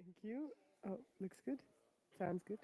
Thank you. Oh, looks good. Sounds good.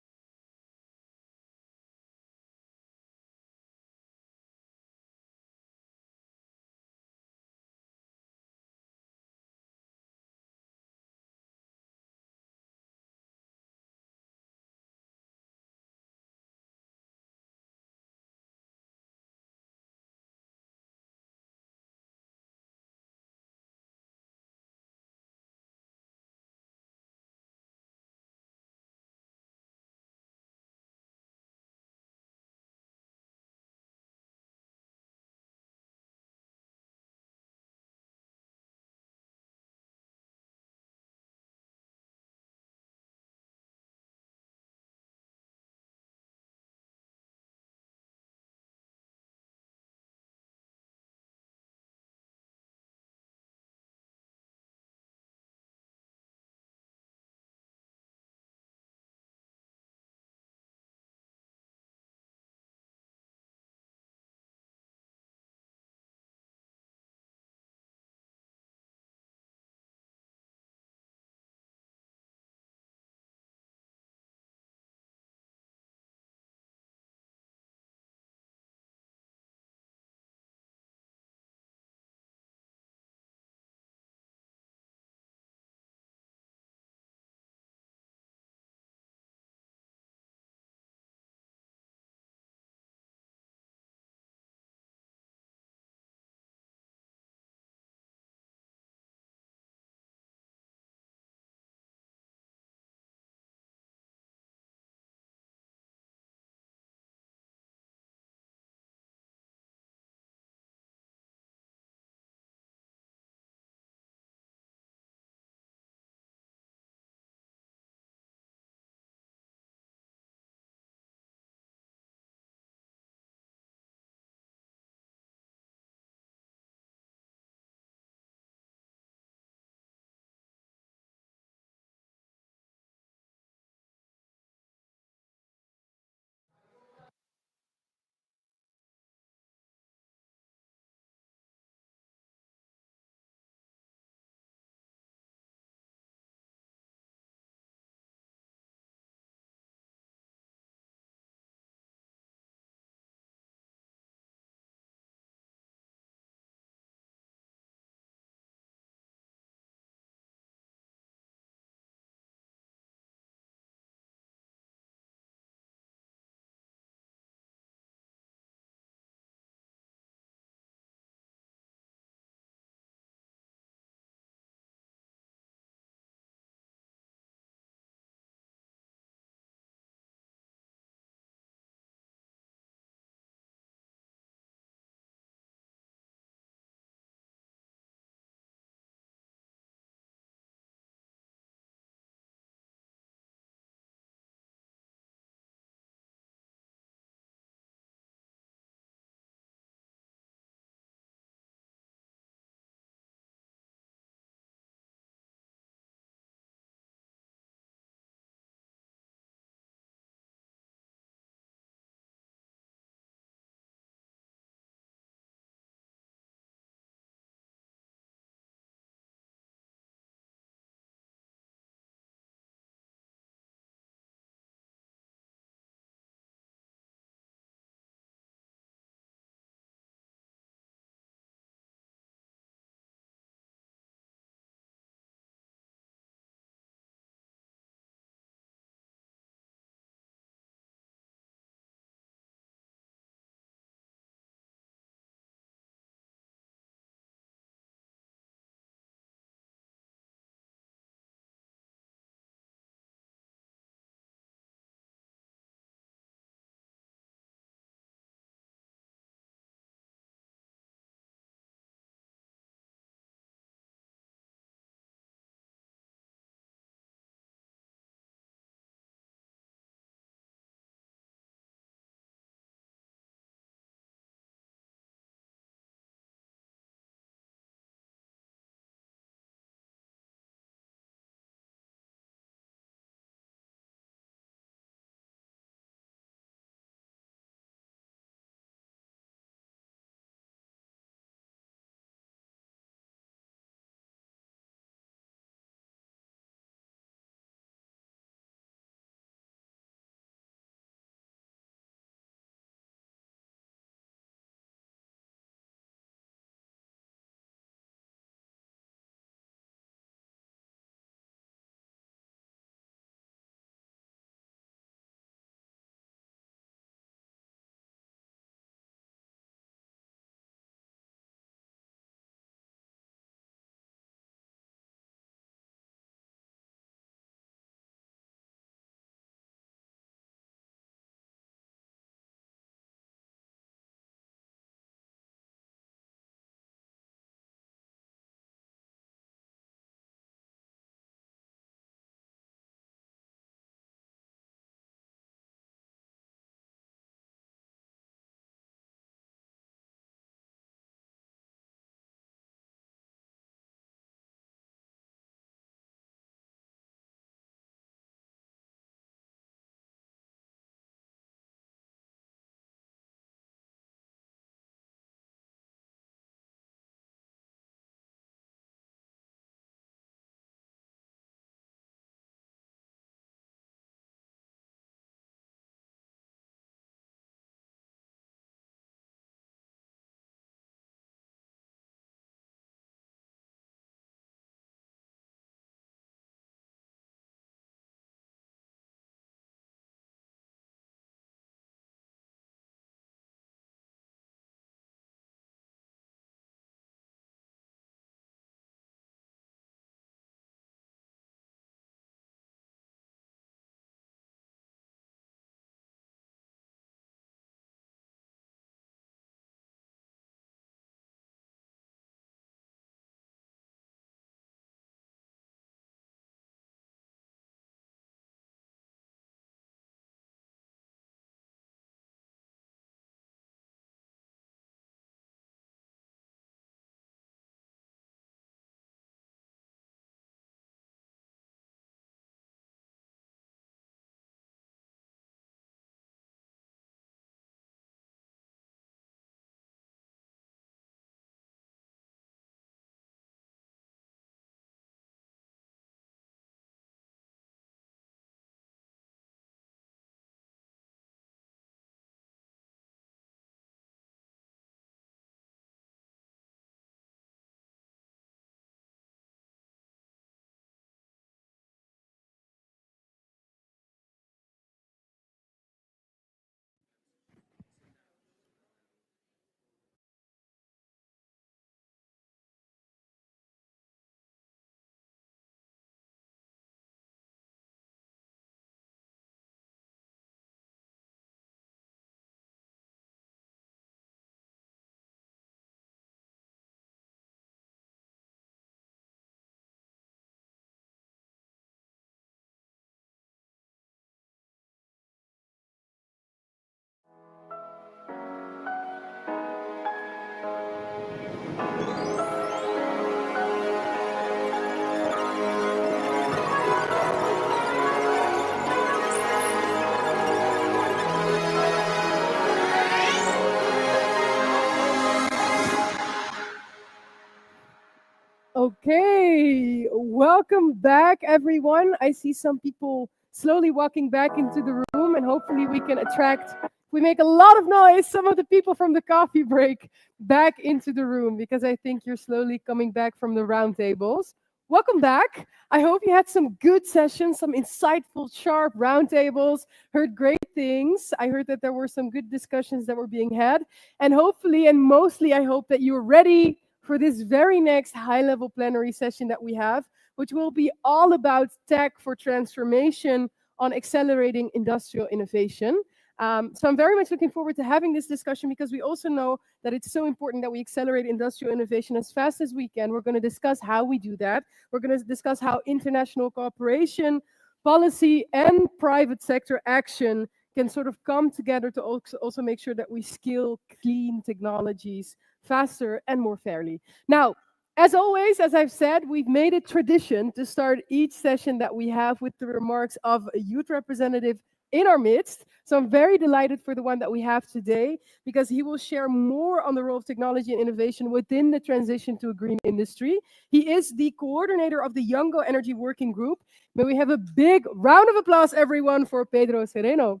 Welcome back, everyone. I see some people slowly walking back into the room, and hopefully, we can attract, if we make a lot of noise, some of the people from the coffee break back into the room because I think you're slowly coming back from the roundtables. Welcome back. I hope you had some good sessions, some insightful, sharp roundtables, heard great things. I heard that there were some good discussions that were being had. And hopefully, and mostly, I hope that you're ready for this very next high level plenary session that we have, which will be all about tech for transformation on accelerating industrial innovation. So I'm very much looking forward to having this discussion because we also know that it's so important that we accelerate industrial innovation as fast as we can. We're going to discuss how we do that. We're going to discuss how international cooperation, policy, and private sector action can sort of come together to also make sure that we scale clean technologies faster and more fairly. Now, as always, as I've said, we've made it tradition to start each session that we have with the remarks of a youth representative in our midst. So I'm very delighted for the one that we have today because he will share more on the role of technology and innovation within the transition to a green industry. He is the coordinator of the Youngo Energy Working Group. May we have a big round of applause, everyone, for Pedro Sereno.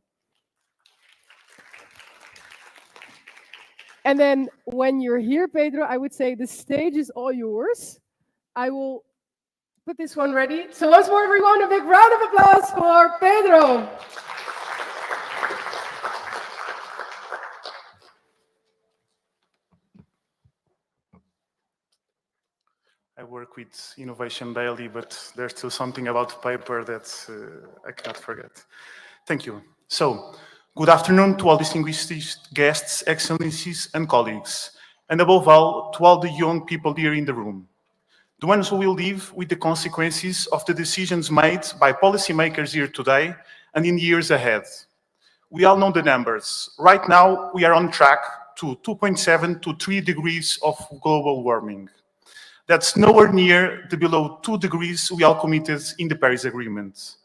And then when you're here, Pedro, I would say the stage is all yours. I will put this one ready. So once more, everyone, a big round of applause for Pedro. I work with innovation daily, but there's still something about paper that I cannot forget. Thank you. So, good afternoon to all distinguished guests, excellencies, and colleagues, and above all, to all the young people here in the room, the ones who will live with the consequences of the decisions made by policymakers here today and in the years ahead. We all know the numbers. Right now, we are on track to 2.7 to 3 degrees of global warming. That's nowhere near the below 2 degrees we all committed in the Paris Agreement.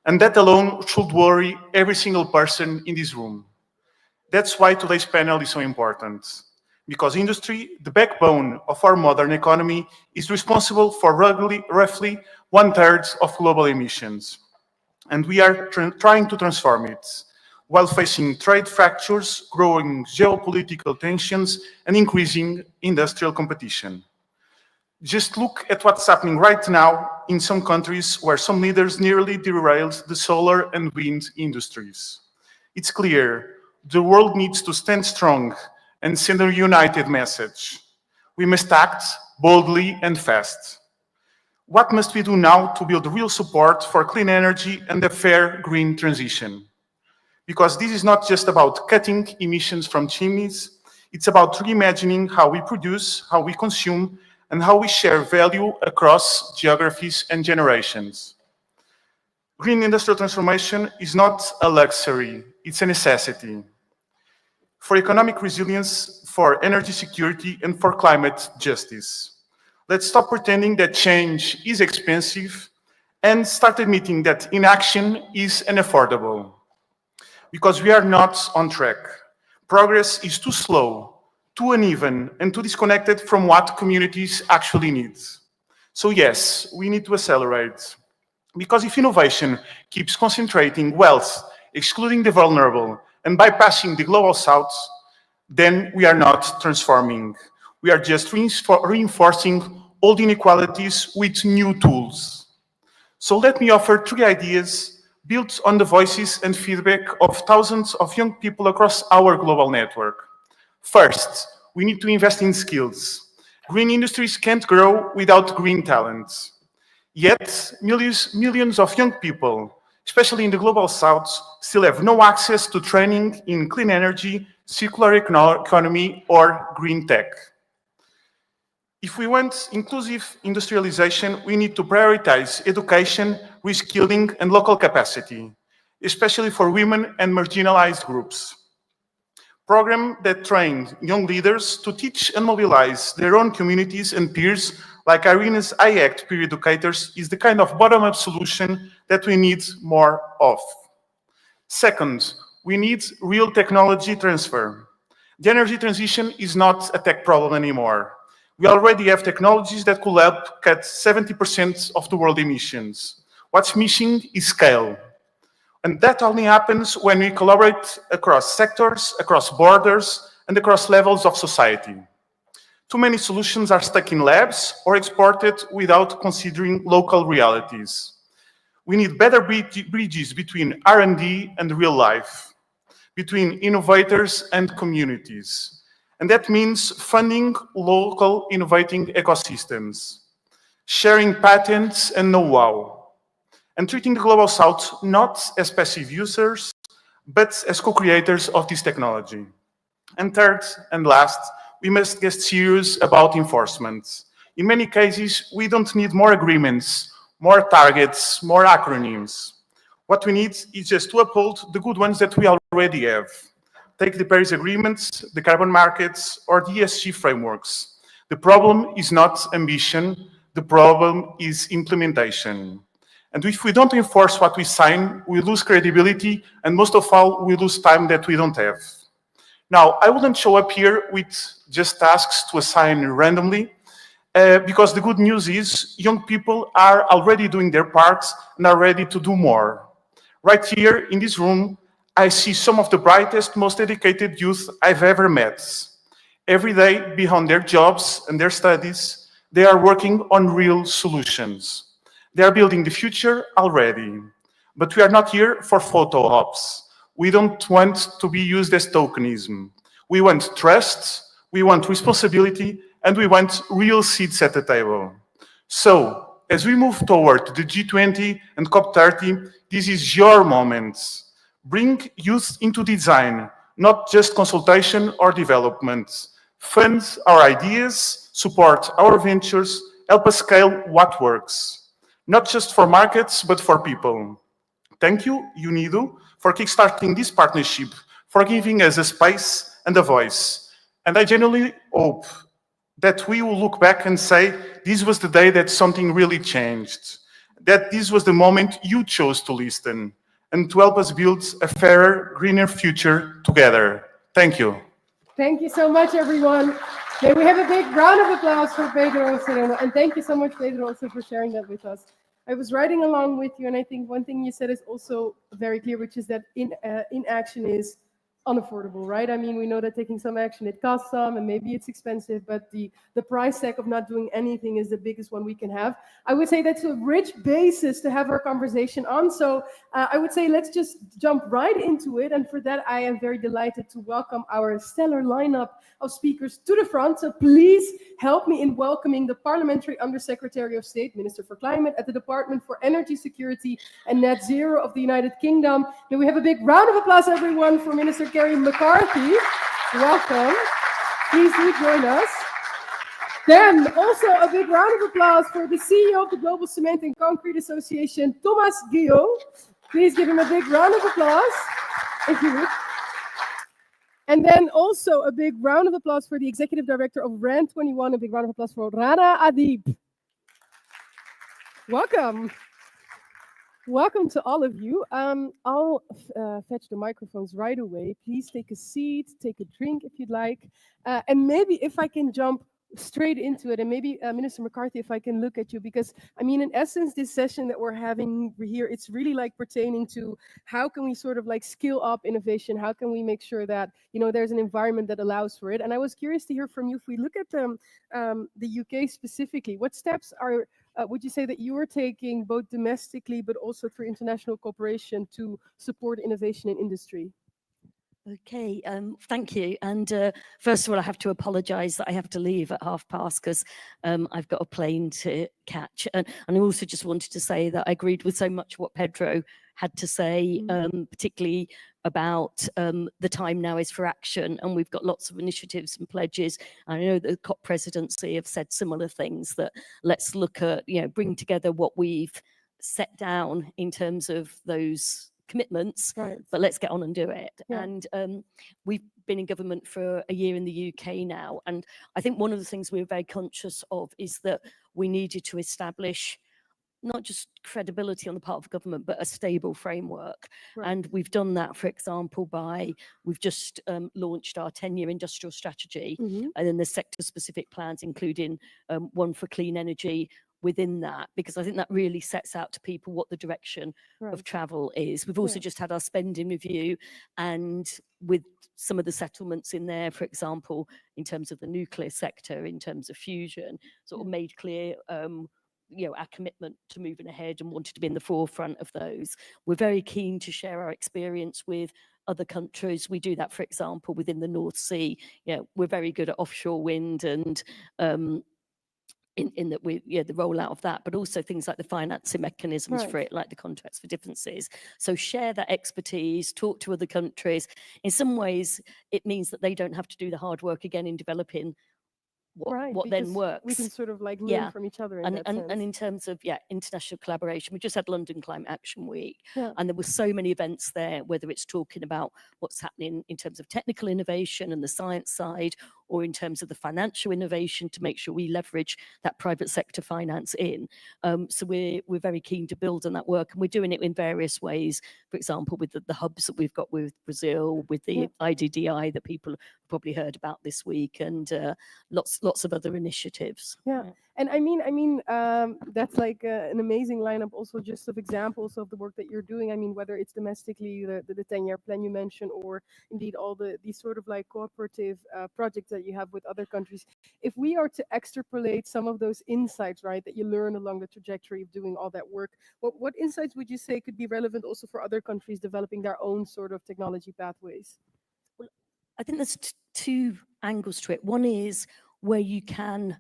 And that alone should worry every single person in this room. That's why today's panel is so important. Because industry, the backbone of our modern economy, is responsible for roughly 1/3 of global emissions. And we are trying to transform it, while facing trade fractures, growing geopolitical tensions, and increasing industrial competition. Just look at what's happening right now in some countries where some leaders nearly derailed the solar and wind industries. It's clear the world needs to stand strong and send a united message. We must act boldly and fast. What must we do now to build real support for clean energy and a fair green transition? Because this is not just about cutting emissions from chimneys, it's about reimagining how we produce, how we consume, and how we share value across geographies and generations. Green industrial transformation is not a luxury, it's a necessity. For economic resilience, for energy security, and for climate justice. Let's stop pretending that change is expensive and start admitting that inaction is unaffordable. Because we are not on track. Progress is too slow, too uneven, and too disconnected from what communities actually need. So yes, we need to accelerate. Because if innovation keeps concentrating wealth, excluding the vulnerable, and bypassing the global south, then we are not transforming. We are just reinforcing old inequalities with new tools. So let me offer 3 ideas built on the voices and feedback of thousands of young people across our global network. First, we need to invest in skills. Green industries can't grow without green talents. Yet, millions of young people, especially in the global south, still have no access to training in clean energy, circular economy, or green tech. If we want inclusive industrialization, we need to prioritize education, reskilling, and local capacity, especially for women and marginalized groups. Programs that train young leaders to teach and mobilize their own communities and peers, like Irina's iAct peer educators, is the kind of bottom-up solution that we need more of. Second, we need real technology transfer. The energy transition is not a tech problem anymore. We already have technologies that could help cut 70% of the world emissions. What's missing is scale. And that only happens when we collaborate across sectors, across borders, and across levels of society. Too many solutions are stuck in labs or exported without considering local realities. We need better bridges between R&D and real life, between innovators and communities. And that means funding local innovating ecosystems, sharing patents and know-how, and treating the Global South not as passive users, but as co-creators of this technology. And third and last, we must get serious about enforcement. In many cases, we don't need more agreements, more targets, more acronyms. What we need is just to uphold the good ones that we already have. Take the Paris Agreements, the carbon markets, or the ESG frameworks. The problem is not ambition, the problem is implementation. And if we don't enforce what we sign, we lose credibility, and most of all, we lose time that we don't have. Now, I wouldn't show up here with just tasks to assign randomly, because the good news is young people are already doing their parts and are ready to do more. Right here in this room, I see some of the brightest, most dedicated youth I've ever met. Every day, beyond their jobs and their studies, they are working on real solutions. They are building the future already. But we are not here for photo ops. We don't want to be used as tokenism. We want trust, we want responsibility, and we want real seats at the table. So, as we move toward the G20 and COP30, this is your moment. Bring youth into design, not just consultation or development. Fund our ideas, support our ventures, help us scale what works. Not just for markets, but for people. Thank you, UNIDO, for kickstarting this partnership, for giving us a space and a voice. And I genuinely hope that we will look back and say, this was the day that something really changed, that this was the moment you chose to listen, and to help us build a fairer, greener future together. Thank you. Thank you so much, everyone. May we have a big round of applause for Pedro Sereno. And thank you so much, Pedro, also for sharing that with us. I was writing along with you, and I think one thing you said is also very clear, which is that inaction is unaffordable, right? I mean, we know that taking some action, it costs some, and maybe it's expensive, but the price tag of not doing anything is the biggest one we can have. I would say that's a rich basis to have our conversation on. So I would say let's just jump right into it. And for that, I am very delighted to welcome our stellar lineup of speakers to the front. So please help me in welcoming the Parliamentary Undersecretary of State, Minister for Climate at the Department for Energy Security and Net Zero of the United Kingdom. May we have a big round of applause, everyone, for Minister Kerry McCarthy. Welcome. Please do join us. Then also a big round of applause for the CEO of the Global Cement and Concrete Association, Thomas Guillaume. Please give him a big round of applause, if you would. And then also a big round of applause for the Executive Director of RAND 21. A big round of applause for Rana Adib. Welcome. Welcome to all of you. I'll fetch the microphones right away. Please take a seat, take a drink if you'd like. And maybe if I can jump straight into it, and maybe Minister McCarthy, if I can look at you, because I mean, in essence, this session that we're having here, it's really like pertaining to how can we sort of like scale up innovation? How can we make sure that, you know, there's an environment that allows for it? And I was curious to hear from you, if we look at the UK specifically, what steps are would you say that you are taking both domestically but also through international cooperation to support innovation in industry? Okay, thank you. And first of all, I have to apologise that I have to leave at past because I've got a plane to catch. And I also just wanted to say that I agreed with so much what Pedro had to say, particularly about the time now is for action. And we've got lots of initiatives and pledges. I know the COP presidency have said similar things, that let's look at, you know, bring together what we've set down in terms of those commitments, right, but let's get on and do it. Yeah. And we've been in government for a year in the UK now, and I think one of the things we're very conscious of is that we needed to establish not just credibility on the part of government, but a stable framework. Right. And we've done that, for example, we've just launched our 10-year industrial strategy, and then the sector-specific plans, including one for clean energy within that, because I think that really sets out to people what the direction of travel is. We've also just had our spending review, and with some of the settlements in there, for example, in terms of the nuclear sector, in terms of fusion, sort of made clear our commitment to moving ahead and wanted to be in the forefront of those. We're very keen to share our experience with other countries. We do that, for example, within the North Sea. We're very good at offshore wind and in that the rollout of that, but also things like the financing mechanisms for it, like the contracts for differences. So share that expertise, talk to other countries. In some ways, it means that they don't have to do the hard work again in developing what then works. We can sort of like learn from each other in that sense. And in terms of international collaboration, we just had London Climate Action Week, and there were so many events there, whether it's talking about what's happening in terms of technical innovation and the science side, or in terms of the financial innovation to make sure we leverage that private sector finance in. So we're very keen to build on that work, and we're doing it in various ways. For example, with the hubs that we've got with Brazil, with the IDDI that people probably heard about this week, and lots of other initiatives. And I mean, that's like an amazing lineup also just of examples of the work that you're doing. I mean, whether it's domestically, the 10-year plan you mentioned, or indeed all these sort of like cooperative projects that you have with other countries. If we are to extrapolate some of those insights, right, that you learn along the trajectory of doing all that work, what insights would you say could be relevant also for other countries developing their own sort of technology pathways? Well, I think there's two angles to it. One is where you can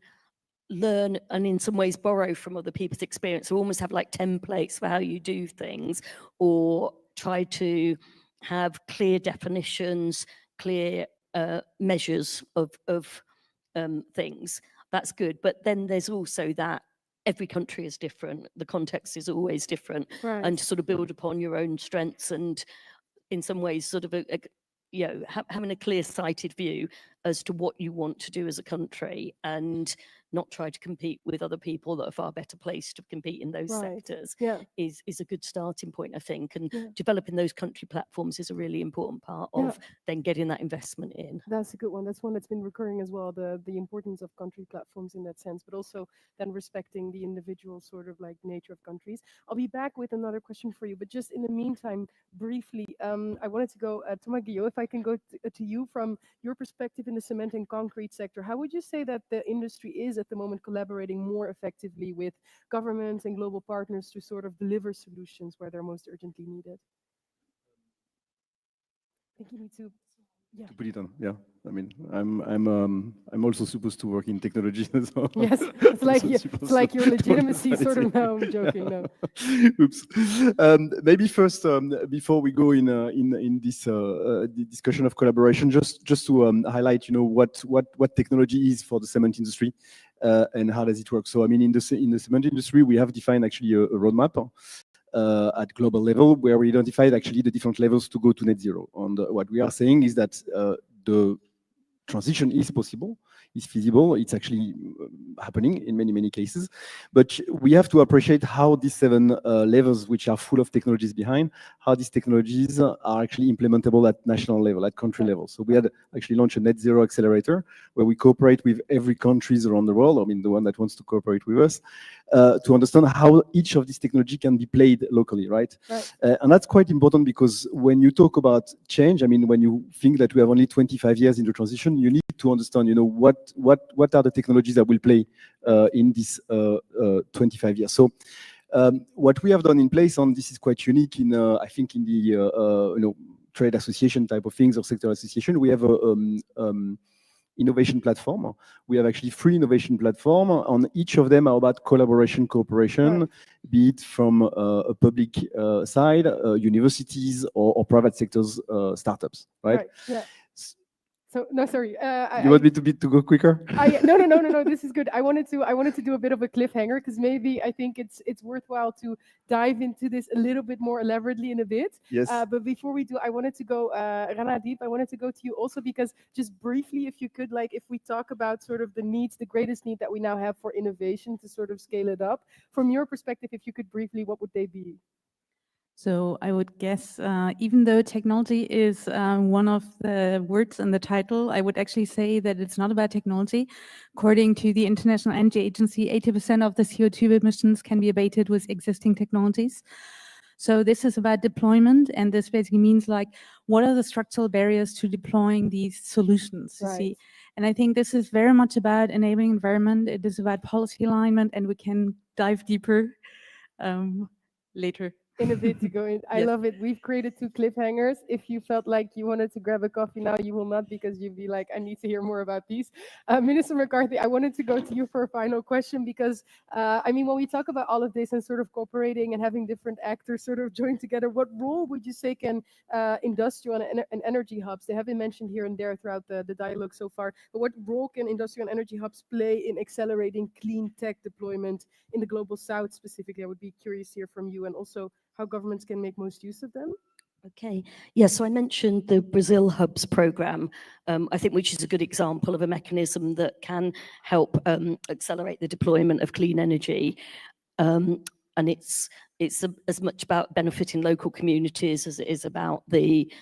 learn and in some ways borrow from other people's experience, or almost have like templates for how you do things, or try to have clear definitions, clear measures of things. That's good. But then there's also that every country is different. The context is always different, and to sort of build upon your own strengths, and in some ways sort of having a clear-sighted view as to what you want to do as a country, and not try to compete with other people that are far better placed to compete in those sectors is a good starting point, I think. And developing those country platforms is a really important part of then getting that investment in. That's a good one. That's one that's been recurring as well, the importance of country platforms in that sense, but also then respecting the individual sort of like nature of countries. I'll be back with another question for you, but just in the meantime, briefly, I wanted to go to Maguio, if I can go to you from your perspective in the cement and concrete sector. How would you say that the industry is at the moment collaborating more effectively with governments and global partners to sort of deliver solutions where they're most urgently needed? I think you need to put it on. I mean, I'm also supposed to work in technology. So yes, it's like your legitimacy sort of now. I'm joking. No. Oops. Maybe first, before we go in this discussion of collaboration, just to highlight, what technology is for the cement industry, and how does it work. So, I mean, in the cement industry, we have defined actually a roadmap at global level, where we identified actually the different levels to go to net zero. And what we are saying is that the transition is possible, is feasible. It's actually happening in many cases. But we have to appreciate how these 7 levels, which are full of technologies behind, how these technologies are actually implementable at national level, at country level. So we had actually launched a net zero accelerator where we cooperate with every countries around the world, I mean, the one that wants to cooperate with us, to understand how each of these technology can be played locally, right? And that's quite important, because when you talk about change, I mean, when you think that we have only 25 years in the transition, you need to understand, what are the technologies that will play in this 25 years. So what we have done in place, and this is quite unique in, I think, in the trade association type of things or sector association, we have a innovation platform. We have actually 3 innovation platform. On each of them are about collaboration, cooperation, be it from a public side, universities, or private sectors, startups, right? So no, sorry. You want me to go quicker? No. This is good. I wanted to do a bit of a cliffhanger because maybe I think it's worthwhile to dive into this a little bit more elaborately in a bit. Yes. But before we do, I wanted to go, Rana Deep. I wanted to go to you also because just briefly, if you could, like, if we talk about sort of the needs, the greatest need that we now have for innovation to sort of scale it up, from your perspective, if you could briefly, what would they be? So I would guess, even though technology is one of the words in the title, I would actually say that it's not about technology. According to the International Energy Agency, 80% of the CO2 emissions can be abated with existing technologies. So this is about deployment, and this basically means like, what are the structural barriers to deploying these solutions, you see? And I think this is very much about enabling environment. It is about policy alignment, and we can dive deeper later. In a bit to go in. I love it. We've created 2 cliffhangers. If you felt like you wanted to grab a coffee now, you will not, because you'd be like, I need to hear more about these. Minister McCarthy, I wanted to go to you for a final question because, I mean, when we talk about all of this and sort of cooperating and having different actors sort of join together, what role would you say can industrial and energy hubs, they have been mentioned here and there throughout the dialogue so far, but what role can industrial and energy hubs play in accelerating clean tech deployment in the global south specifically? I would be curious to hear from you, and also how governments can make most use of them. Okay, yeah, so I mentioned the Brazil Hubs program, I think, which is a good example of a mechanism that can help accelerate the deployment of clean energy. And it's as much about benefiting local communities as it is about the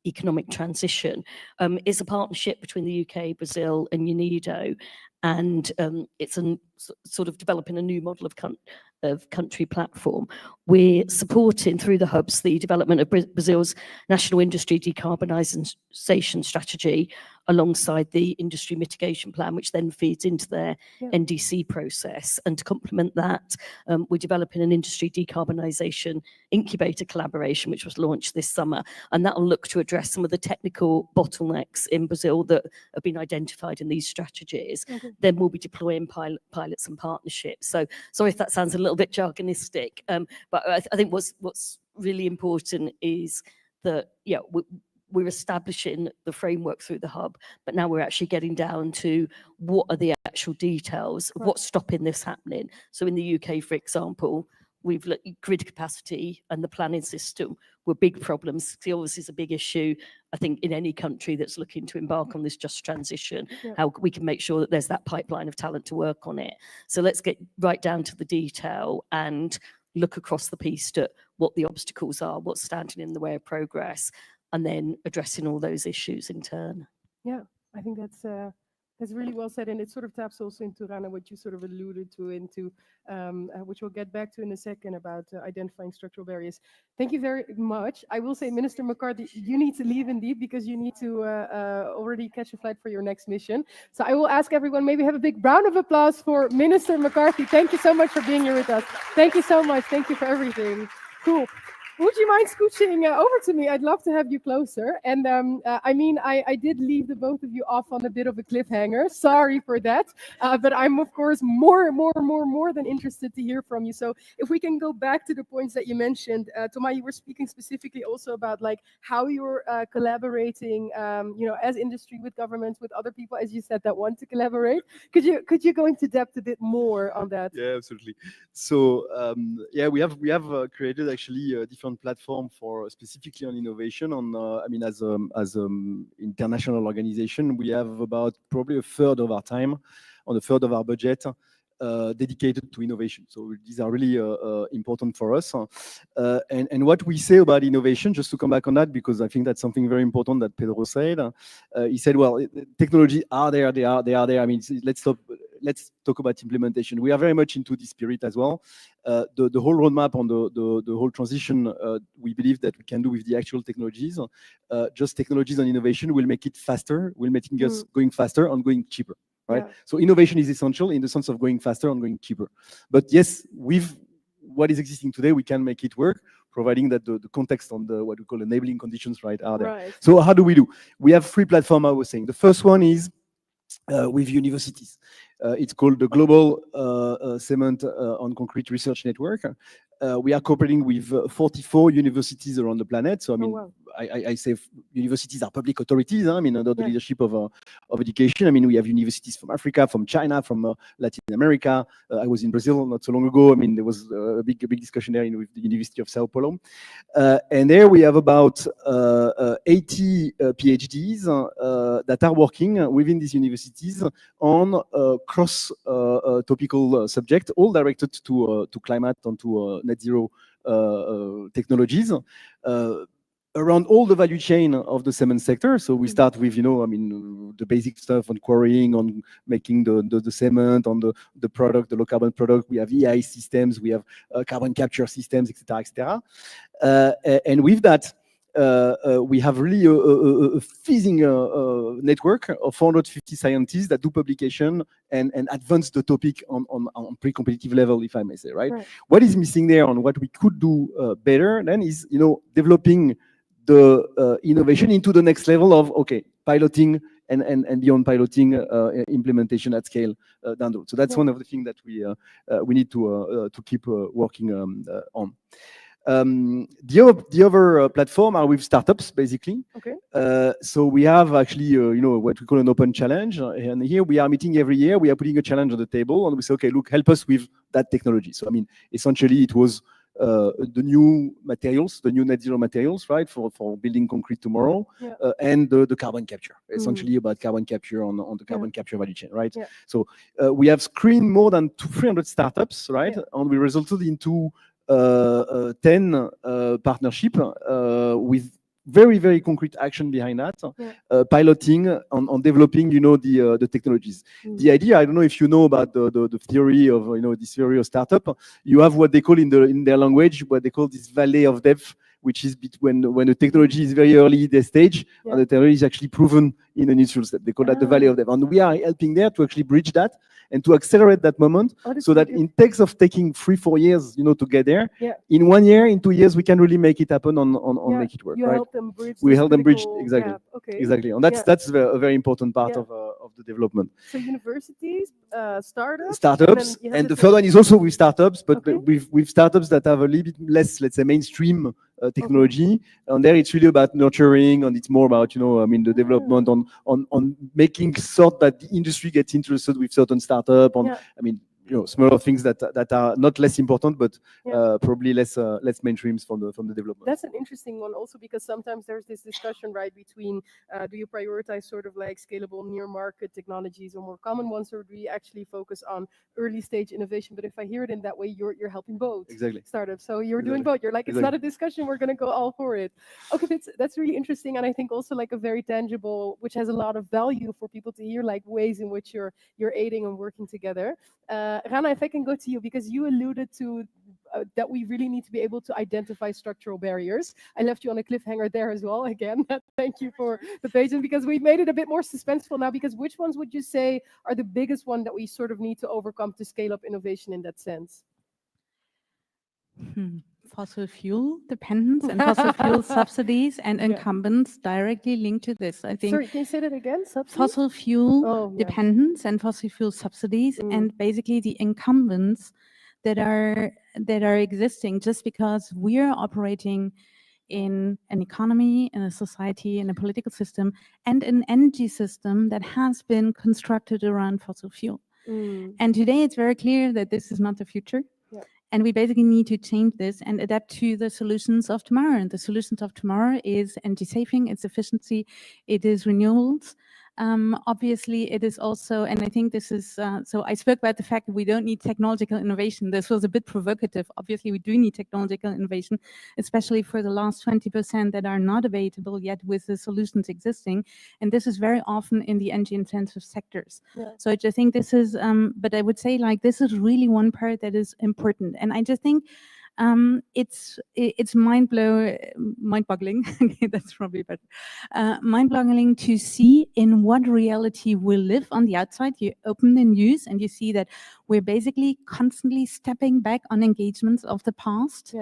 economic transition. It's a partnership between the UK, Brazil, and UNIDO, and it's sort of developing a new model of country platform. We're supporting through the hubs the development of Brazil's national industry decarbonisation strategy alongside the industry mitigation plan, which then feeds into their NDC process. And to complement that, we're developing an industry decarbonisation incubator collaboration, which was launched this summer, and that will look to address some of the technical bottlenecks in Brazil that have been identified in these strategies. Then we'll be deploying pilots and partnerships. So sorry if that sounds a little bit jargonistic, but I think what's really important is that, yeah, we're establishing the framework through the hub, but now we're actually getting down to what are the actual details of what's stopping this happening. So in the UK, for example, we've looked at grid capacity and the planning system were big problems. Skills is a big issue, I think, in any country that's looking to embark on this just transition, how we can make sure that there's that pipeline of talent to work on it. So let's get right down to the detail and look across the piece at what the obstacles are, what's standing in the way of progress, and then addressing all those issues in turn. Yeah, I think that's really well said, and it sort of taps also into, Rana, what you sort of alluded to, into which we'll get back to in a second, about identifying structural barriers. Thank you very much. I will say, Minister McCarthy, you need to leave indeed, because you need to already catch a flight for your next mission. So I will ask everyone, maybe have a big round of applause for Minister McCarthy. Thank you so much for being here with us. Thank you so much. Thank you for everything. Cool. Would you mind scooching over to me? I'd love to have you closer. And I mean, I did leave the both of you off on a bit of a cliffhanger. Sorry for that. But I'm, of course, more than interested to hear from you. So if we can go back to the points that you mentioned, Thomas, you were speaking specifically also about like how you're collaborating, you know, as industry with governments, with other people, as you said, that want to collaborate. Could you go into depth a bit more on that? Yeah, absolutely. So yeah, we have created actually a different platform for specifically on innovation. On I mean, as international organization, we have about probably a third of our time, on a third of our budget, dedicated to innovation. So these are really important for us. And what we say about innovation, just to come back on that, because I think that's something very important that Pedro said. He said, well, technology are there, they are there. I mean, let's talk about implementation. We are very much into this spirit as well. The whole roadmap on the whole transition, we believe that we can do with the actual technologies. Just technologies and innovation will make it faster, will make us going faster and going cheaper. Right. Yeah. So innovation is essential in the sense of going faster and going cheaper. But yes, with what is existing today, we can make it work, providing that the context on the what we call enabling conditions, right, are there. Right. So how do we do? We have 3 platforms, I was saying. The first one is with universities. It's called the Global Cement on Concrete Research Network. We are cooperating with 44 universities around the planet. So I mean, I say universities are public authorities. I mean, under the leadership of education. I mean, we have universities from Africa, from China, from Latin America. I was in Brazil not so long ago. I mean, there was a big discussion there with the University of Sao Paulo. And there we have about 80 PhDs that are working within these universities on cross-topical subjects, all directed to climate and to net zero technologies. Around all the value chain of the cement sector. So we start with, I mean, the basic stuff on quarrying, on making the cement, on the product, the low carbon product. We have EI systems, we have carbon capture systems, etc., etc. And with that, we have really a fizzing network of 450 scientists that do publication and advance the topic on pre-competitive level, if I may say, right? What is missing there on what we could do better then is, developing the innovation into the next level of, okay, piloting and beyond piloting, implementation at scale down the road. So that's one of the things that we need to keep working on. The other platform are with startups, basically. Okay. So we have actually, what we call an open challenge. And here we are meeting every year. We are putting a challenge on the table and we say, okay, look, help us with that technology. So, I mean, essentially it was the new materials, the new net zero materials, right, for building concrete tomorrow, and the carbon capture, essentially about carbon capture on the carbon capture value chain, right? So we have screened more than 300 startups, right, and we resulted into 10 partnership with very, very concrete action behind that, piloting on developing, the technologies. The idea, I don't know if you know about the theory of, this theory of startup. You have what they call in their language, what they call this valley of death, which is when the technology is very early the stage, and the technology is actually proven in an initial step. They call that the valley of death. And we are helping there to actually bridge that and to accelerate that moment, so that in takes of taking 3-4 years, to get there. In 1 year, in 2 years, we can really make it happen on make it work. You right? help them bridge. We help them bridge exactly. Gap. Okay. Exactly, and that's a very important part of the development. So universities, startups, and the third one is also with startups, but with startups that have a little bit less, let's say, mainstream technology. And there it's really about nurturing, and it's more about, the development on making sure that the industry gets interested with certain startup. Smaller things that are not less important, but probably less mainstreams from the development. That's an interesting one also, because sometimes there's this discussion, right, between do you prioritize sort of like scalable near market technologies or more common ones, or do you actually focus on early stage innovation? But if I hear it in that way, you're helping both startups. So you're doing both. You're like, it's not a discussion, we're going to go all for it. Okay, that's really interesting, and I think also like a very tangible, which has a lot of value for people to hear, like ways in which you're aiding and working together. Rana, if I can go to you, because you alluded to that we really need to be able to identify structural barriers. I left you on a cliffhanger there as well. Again, thank you for the patience, because we made it a bit more suspenseful now. Because which ones would you say are the biggest one that we sort of need to overcome to scale up innovation in that sense? Fossil fuel dependence and fossil fuel subsidies and incumbents directly linked to this. I think. Sorry, can you say that again? Subsidies? Fossil fuel dependence and fossil fuel subsidies, and basically the incumbents that are existing just because we are operating in an economy, in a society, in a political system, and an energy system that has been constructed around fossil fuel. And today it's very clear that this is not the future. And we basically need to change this and adapt to the solutions of tomorrow. And the solutions of tomorrow is energy saving, it's efficiency, it is renewables. Obviously, it is also, and I think this is, so I spoke about the fact that we don't need technological innovation. This was a bit provocative. Obviously, we do need technological innovation, especially for the last 20% that are not available yet with the solutions existing. And this is very often in the energy intensive sectors. So I just think this is, but I would say like, this is really one part that is important. And I just think, it's mind-boggling. That's probably better. Mind-boggling to see in what reality we live on the outside. You open the news and you see that we're basically constantly stepping back on engagements of the past.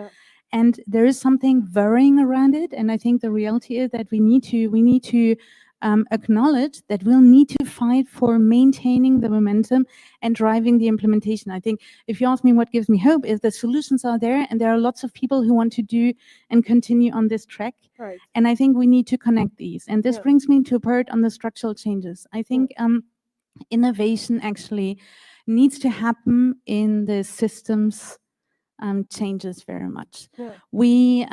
And there is something varying around it. And I think the reality is that we need to acknowledge that we'll need to fight for maintaining the momentum and driving the implementation. I think if you ask me what gives me hope is the solutions are there and there are lots of people who want to do and continue on this track. Right. And I think we need to connect these. And this Yeah. brings me to a part on the structural changes. I think innovation actually needs to happen in the systems changes very much. Yeah. We,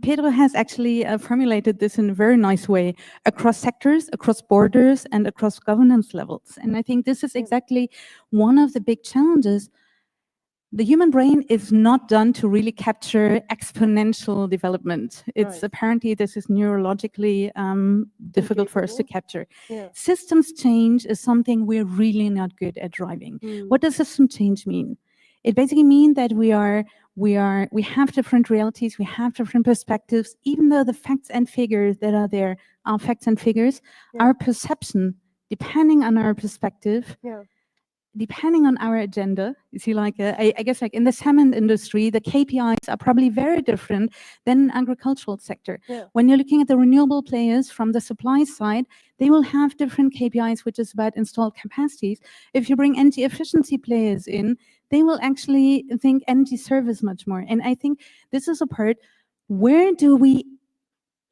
Pedro has actually formulated this in a very nice way across sectors, across borders, and across governance levels. And I think this is exactly one of the big challenges. The human brain is not done to really capture exponential development. It's apparently this is neurologically difficult for us to capture. Yeah. Systems change is something we're really not good at driving. What does system change mean? It basically means that we have different realities, we have different perspectives, even though the facts and figures that are there are facts and figures, our perception, depending on our perspective, depending on our agenda, you see, like, I guess like in the salmon industry, the KPIs are probably very different than agricultural sector. When you're looking at the renewable players from the supply side, they will have different KPIs, which is about installed capacities. If you bring energy efficiency players in, they will actually think energy service much more. And I think this is a part, where do we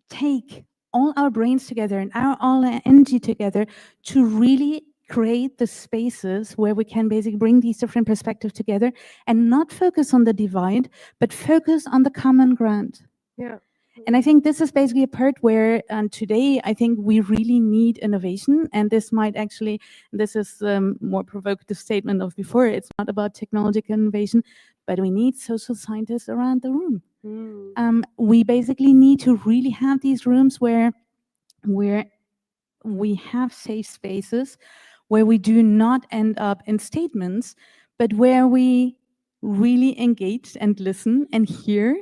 take all our brains together and all our energy together to really create the spaces where we can basically bring these different perspectives together and not focus on the divide, but focus on the common ground. Yeah. And I think this is basically a part where today I think we really need innovation, and this might actually, this is more provocative statement of before, it's not about technological innovation, but we need social scientists around the room. We basically need to really have these rooms where we have safe spaces, where we do not end up in statements, but where we really engage and listen and hear,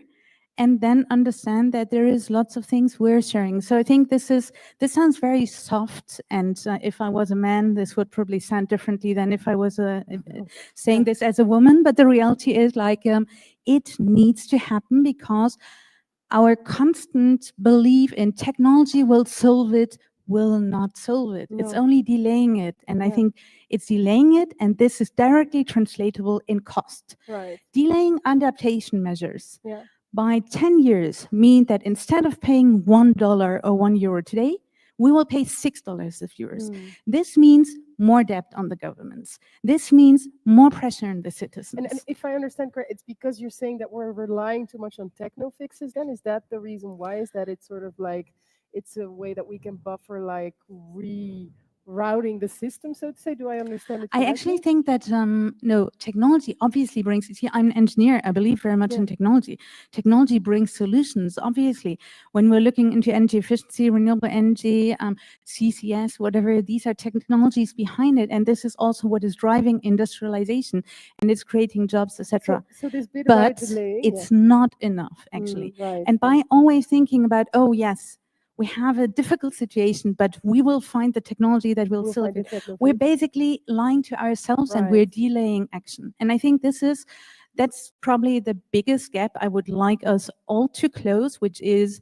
and then understand that there is lots of things we're sharing. So I think this sounds very soft, and if I was a man, this would probably sound differently than if I was saying this as a woman. But the reality is, like, it needs to happen, because our constant belief in technology will solve it will not solve it. It's only delaying it. And I think it's delaying it, and this is directly translatable in cost. Delaying adaptation measures by 10 years mean that instead of paying $1 or €1 today, we will pay $6 of yours. This means more debt on the governments. This means more pressure on the citizens. And if I understand correct, it's because you're saying that we're relying too much on techno fixes then? Is that the reason why? Is that it's sort of like, it's a way that we can buffer, like, rerouting the system, so to say? Do I understand it correctly? I actually think that, no, technology obviously brings, see, I'm an engineer, I believe very much in technology. Technology brings solutions, obviously. When we're looking into energy efficiency, renewable energy, CCS, whatever, these are technologies behind it, and this is also what is driving industrialization, and it's creating jobs, etc. So this bit But about delaying, it's not enough, actually. And by always thinking about, oh yes, we have a difficult situation, but we will find the technology that will solve it. We're basically lying to ourselves, and we're delaying action. And I think that's probably the biggest gap I would like us all to close, which is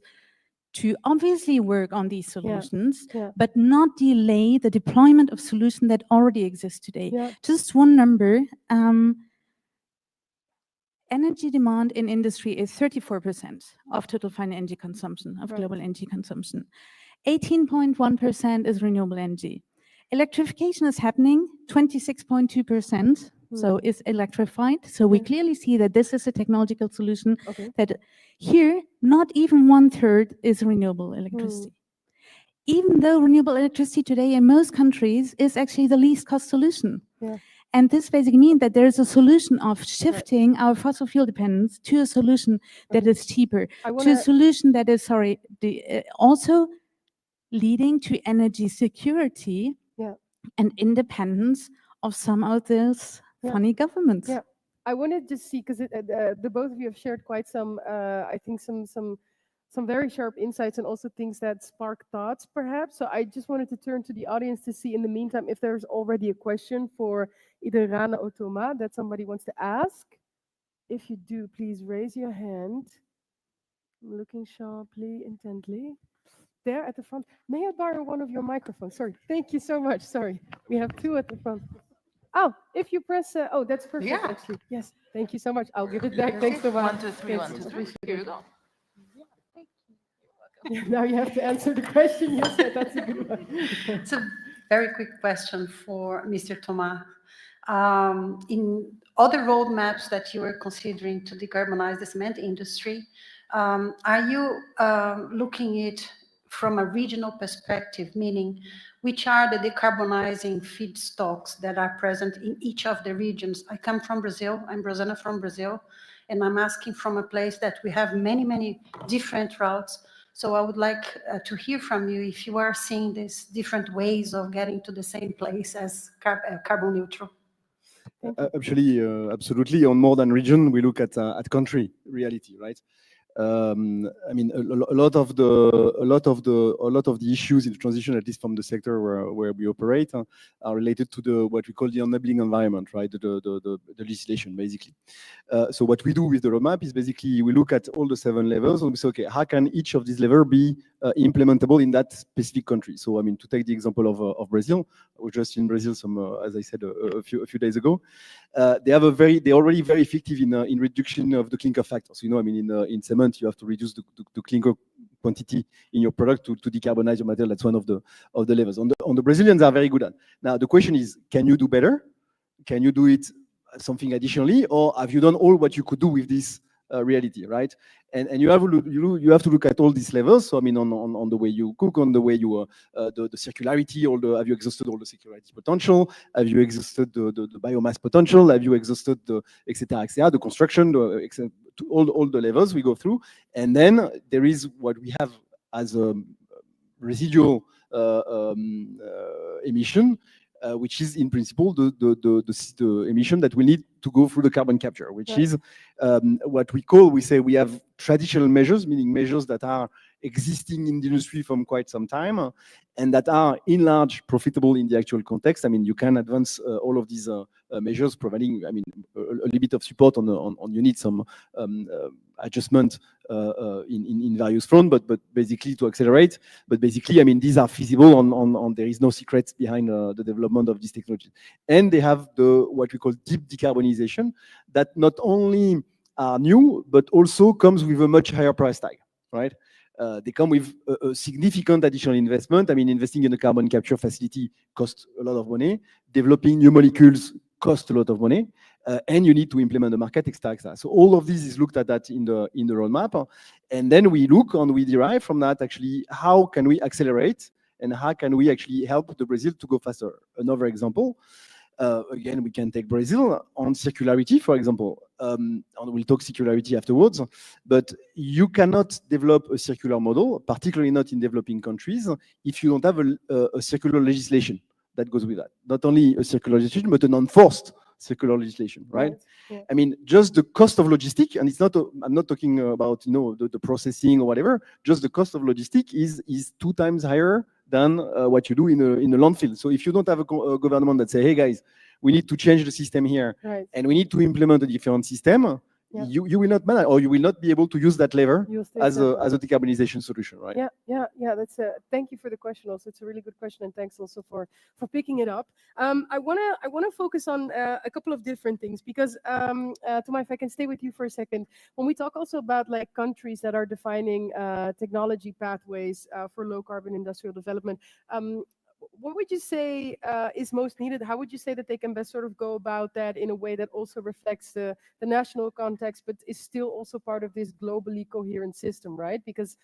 to obviously work on these solutions, but not delay the deployment of solutions that already exist today. Just one number. Energy demand in industry is 34% of total final energy consumption, of global energy consumption. 18.1% is renewable energy. Electrification is happening, 26.2%, so is electrified. So we clearly see that this is a technological solution that here, not even 1/3 is renewable electricity. Even though renewable electricity today in most countries is actually the least cost solution. And this basically means that there is a solution of shifting our fossil fuel dependence to a solution that is cheaper, to a solution that is, also leading to energy security and independence of some of those funny governments. I wanted to see, because the both of you have shared quite some, I think some very sharp insights, and also things that spark thoughts, perhaps. So I just wanted to turn to the audience to see, in the meantime, if there's already a question for either Rana or Thomas that somebody wants to ask. If you do, please raise your hand. I'm looking sharply, intently. there at the front. May I borrow one of your microphones? Sorry. Thank you so much. Sorry. We have two at the front. Oh, if you press, oh, that's perfect, Yeah. actually. Yes, thank you so much. I'll give it back. Thanks so much. 1, 2, 3, 1, 2, 3. Here you go. Now you have to answer the question. Yes, that's a good one. It's a very quick question for Mr. Thomas. In other roadmaps that you are considering to decarbonize the cement industry, are you looking at it from a regional perspective, meaning which are the decarbonizing feedstocks that are present in each of the regions? I come from Brazil, I'm Rosana from Brazil, and I'm asking from a place that we have many, many different routes. So I would like to hear from you if you are seeing these different ways of getting to the same place as carbon neutral. Actually, absolutely. On more than region, we look at country reality, right? I mean, a lot of the issues in the transition, at least from the sector where we operate, are related to what we call the enabling environment, right? The legislation, basically. So what we do with the roadmap is basically we look at all the 7 levels and we say, okay, how can each of these levels be implementable in that specific country? So I mean, to take the example of Brazil, I was just in Brazil as I said a few days ago. They're already very effective in reduction of the clinker factor. So, you know, I mean, in cement, you have to reduce the clinker quantity in your product to decarbonize your material. That's one of the levels. On the Brazilians are very good at. Now the question is, can you do better? Can you do it something additionally, or have you done all what you could do with this reality, right? And you have to look at all these levels. So I mean, on the way you cook, on the way you the circularity, have you exhausted all the circularity potential? Have you exhausted the biomass potential? Have you exhausted the etc. the construction, all the levels we go through, and then there is what we have as a residual emission. Which is in principle the emission that we need to go through the carbon capture, which is what we say we have traditional measures, meaning measures that are existing in the industry from quite some time and that are in large profitable in the actual context. I mean, you can advance all of these measures, providing, I mean, a little bit of support on you need some adjustment in various fronts, but basically to accelerate. But basically, I mean, these are feasible on there is no secrets behind the development of this technology. And they have what we call deep decarbonization that not only are new, but also comes with a much higher price tag, right? They come with a significant additional investment. I mean, investing in a carbon capture facility costs a lot of money. Developing new molecules costs a lot of money. And you need to implement the market, etc. So all of this is looked at that in the roadmap. And then we look and we derive from that actually how can we accelerate and how can we actually help the Brazil to go faster. Another example, again, we can take Brazil on circularity, for example. And we'll talk circularity afterwards, but you cannot develop a circular model, particularly not in developing countries, if you don't have a circular legislation that goes with that. Not only a circular legislation, but an enforced circular legislation, right? Yeah. I mean, just the cost of logistic, and it's not, I'm not talking about, you know, the processing or whatever, just the cost of logistic is 2 times higher than what you do in a landfill. So if you don't have a government that say, hey guys, we need to change the system here, right, and we need to implement a different system, yeah, you will not manage, or you will not be able to use that lever as a decarbonization solution, right? Yeah. That's thank you for the question. Also, it's a really good question, and thanks also for picking it up. I wanna focus on a couple of different things because Thomas, if I can stay with you for a second, when we talk also about like countries that are defining technology pathways for low carbon industrial development. What would you say is most needed? How would you say that they can best sort of go about that in a way that also reflects the national context, but is still also part of this globally coherent system, right? Because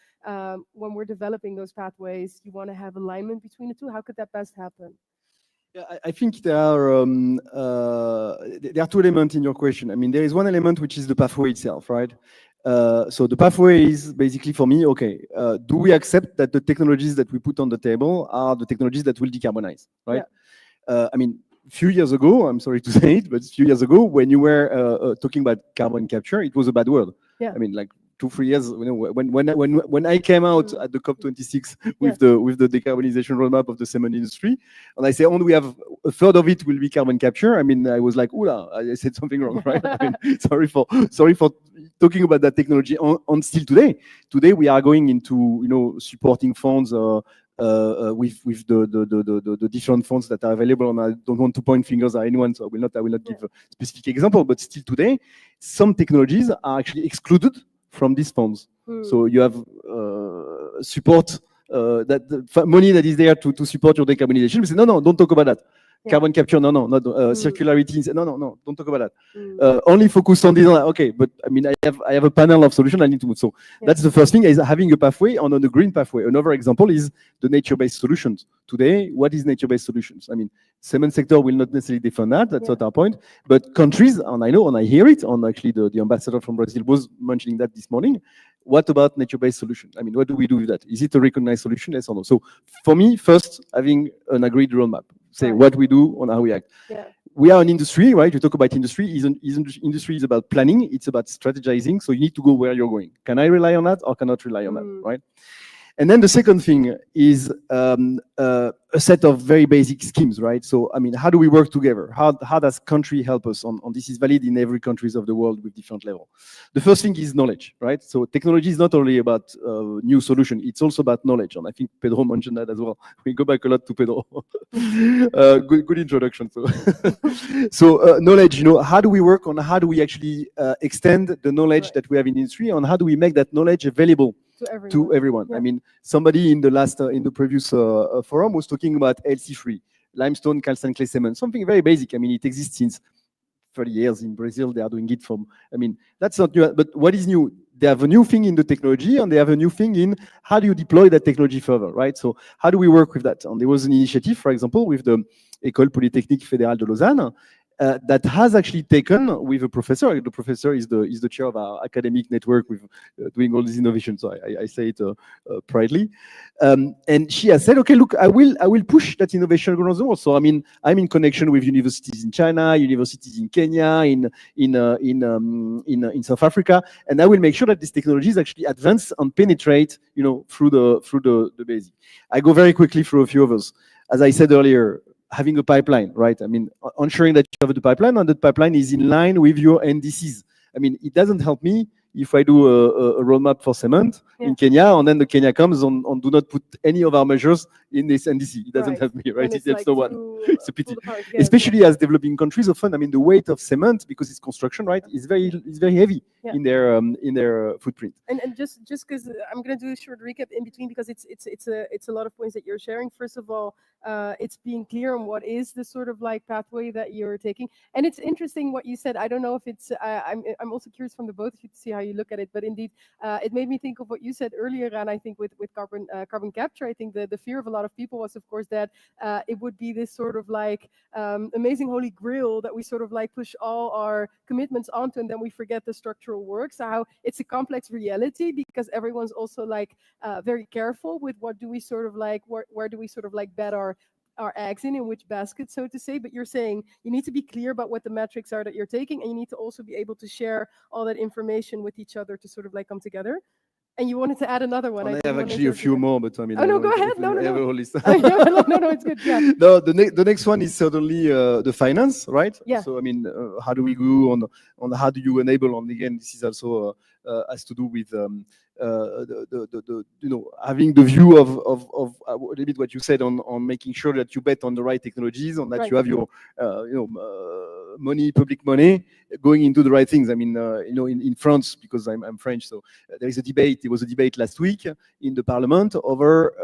when we're developing those pathways, you want to have alignment between the two. How could that best happen? Yeah, I think there are 2 elements in your question. I mean, there is one element which is the pathway itself, right? So the pathway is basically for me, okay, do we accept that the technologies that we put on the table are the technologies that will decarbonize, right? Yeah. I mean, a few years ago, I'm sorry to say it, but a few years ago, when you were talking about carbon capture, it was a bad word. Yeah. I mean, like 2-3 years, you know, when I came out at the COP26 with the decarbonization roadmap of the cement industry, and I say only we have a third of it will be carbon capture. I mean, I was like, "Ooh, I said something wrong, right?" I mean, sorry for talking about that technology on still today. Today we are going into, you know, supporting funds with the different funds that are available, and I don't want to point fingers at anyone, so I will not give a specific example. But still today, some technologies are actually excluded from these funds. So you have support that the money that is there to support your decarbonization. We say no, don't talk about that. Carbon capture, no, not circularity. No, don't talk about that. Only focus on this. Okay, but I mean, I have a panel of solutions I need to move. So that's the first thing, is having a pathway on a green pathway. Another example is the nature-based solutions. Today, what is nature-based solutions? I mean, cement sector will not necessarily define that. That's not our point. But countries, and I know, and I hear it, and actually the ambassador from Brazil was mentioning that this morning. What about nature-based solutions? I mean, what do we do with that? Is it a recognized solution? Yes or no? So for me, first, having an agreed roadmap. Say what we do and how we act. We are an industry, right? You talk about industry. Industry is about planning. It's about strategizing. So you need to go where you're going. Can I rely on that or cannot rely on that, right? And then the second thing is a set of very basic schemes, right? So, I mean, how do we work together? How does country help us on this? Is valid in every countries of the world with different level. The first thing is knowledge, right? So technology is not only about new solution, it's also about knowledge. And I think Pedro mentioned that as well. We go back a lot to Pedro. Good introduction. So knowledge, you know, how do we work on, how do we actually extend the knowledge that we have in industry, and how do we make that knowledge available to everyone? I mean, somebody in the previous forum was talking about LC3, limestone, calcined clay cement, something very basic. I mean, it exists since 30 years in Brazil. They are doing it from, I mean, that's not new, but what is new? They have a new thing in the technology, and they have a new thing in how do you deploy that technology further, right? So how do we work with that? And there was an initiative, for example, with the École Polytechnique Fédérale de Lausanne, that has actually taken with a professor. The professor is the chair of our academic network with doing all this innovation. So I say it proudly. And she has said, okay, look, I will push that innovation around the world. So I mean, I'm in connection with universities in China, universities in Kenya, in South Africa, and I will make sure that these technologies actually advance and penetrate, you know, through the basic. I go very quickly through a few of those. As I said earlier, having a pipeline, right? I mean, ensuring that you have the pipeline, and that pipeline is in line with your NDCs. I mean, it doesn't help me if I do a roadmap for cement in Kenya, and then the Kenya comes and do not put any of our measures in this NDC. It doesn't help me, right? It helps no one. It's a pity. Especially as developing countries, often, I mean, the weight of cement, because it's construction, right, is very heavy in their footprint. And just because I'm going to do a short recap in between, because it's a lot of points that you're sharing. First of all, it's being clear on what is the sort of like pathway that you're taking. And it's interesting what you said. I don't know if it's, I'm also curious from the both of you to see how you look at it, but indeed, it made me think of what you said earlier, and I think with carbon capture, I think the fear of a lot of people was, of course, that it would be this sort of like amazing holy grail that we sort of like push all our commitments onto, and then we forget the structural work. So how it's a complex reality, because everyone's also like very careful with what do we sort of like, where do we sort of like bet our eggs in which basket, so to say. But you're saying you need to be clear about what the metrics are that you're taking, and you need to also be able to share all that information with each other to sort of like come together. And you wanted to add another one. I have actually a few more, but I mean, oh no, go ahead. No, it's good. Yeah. No, the next one is certainly the finance, right? Yeah. So I mean, how do we go on how do you enable? And again, this is also has to do with the you know, having the view of a little bit what you said on making sure that you bet on the right technologies, and that you have your you know, money, public money, going into the right things. I mean, you know, in France, because I'm French, so there is a debate. There was a debate last week in the Parliament over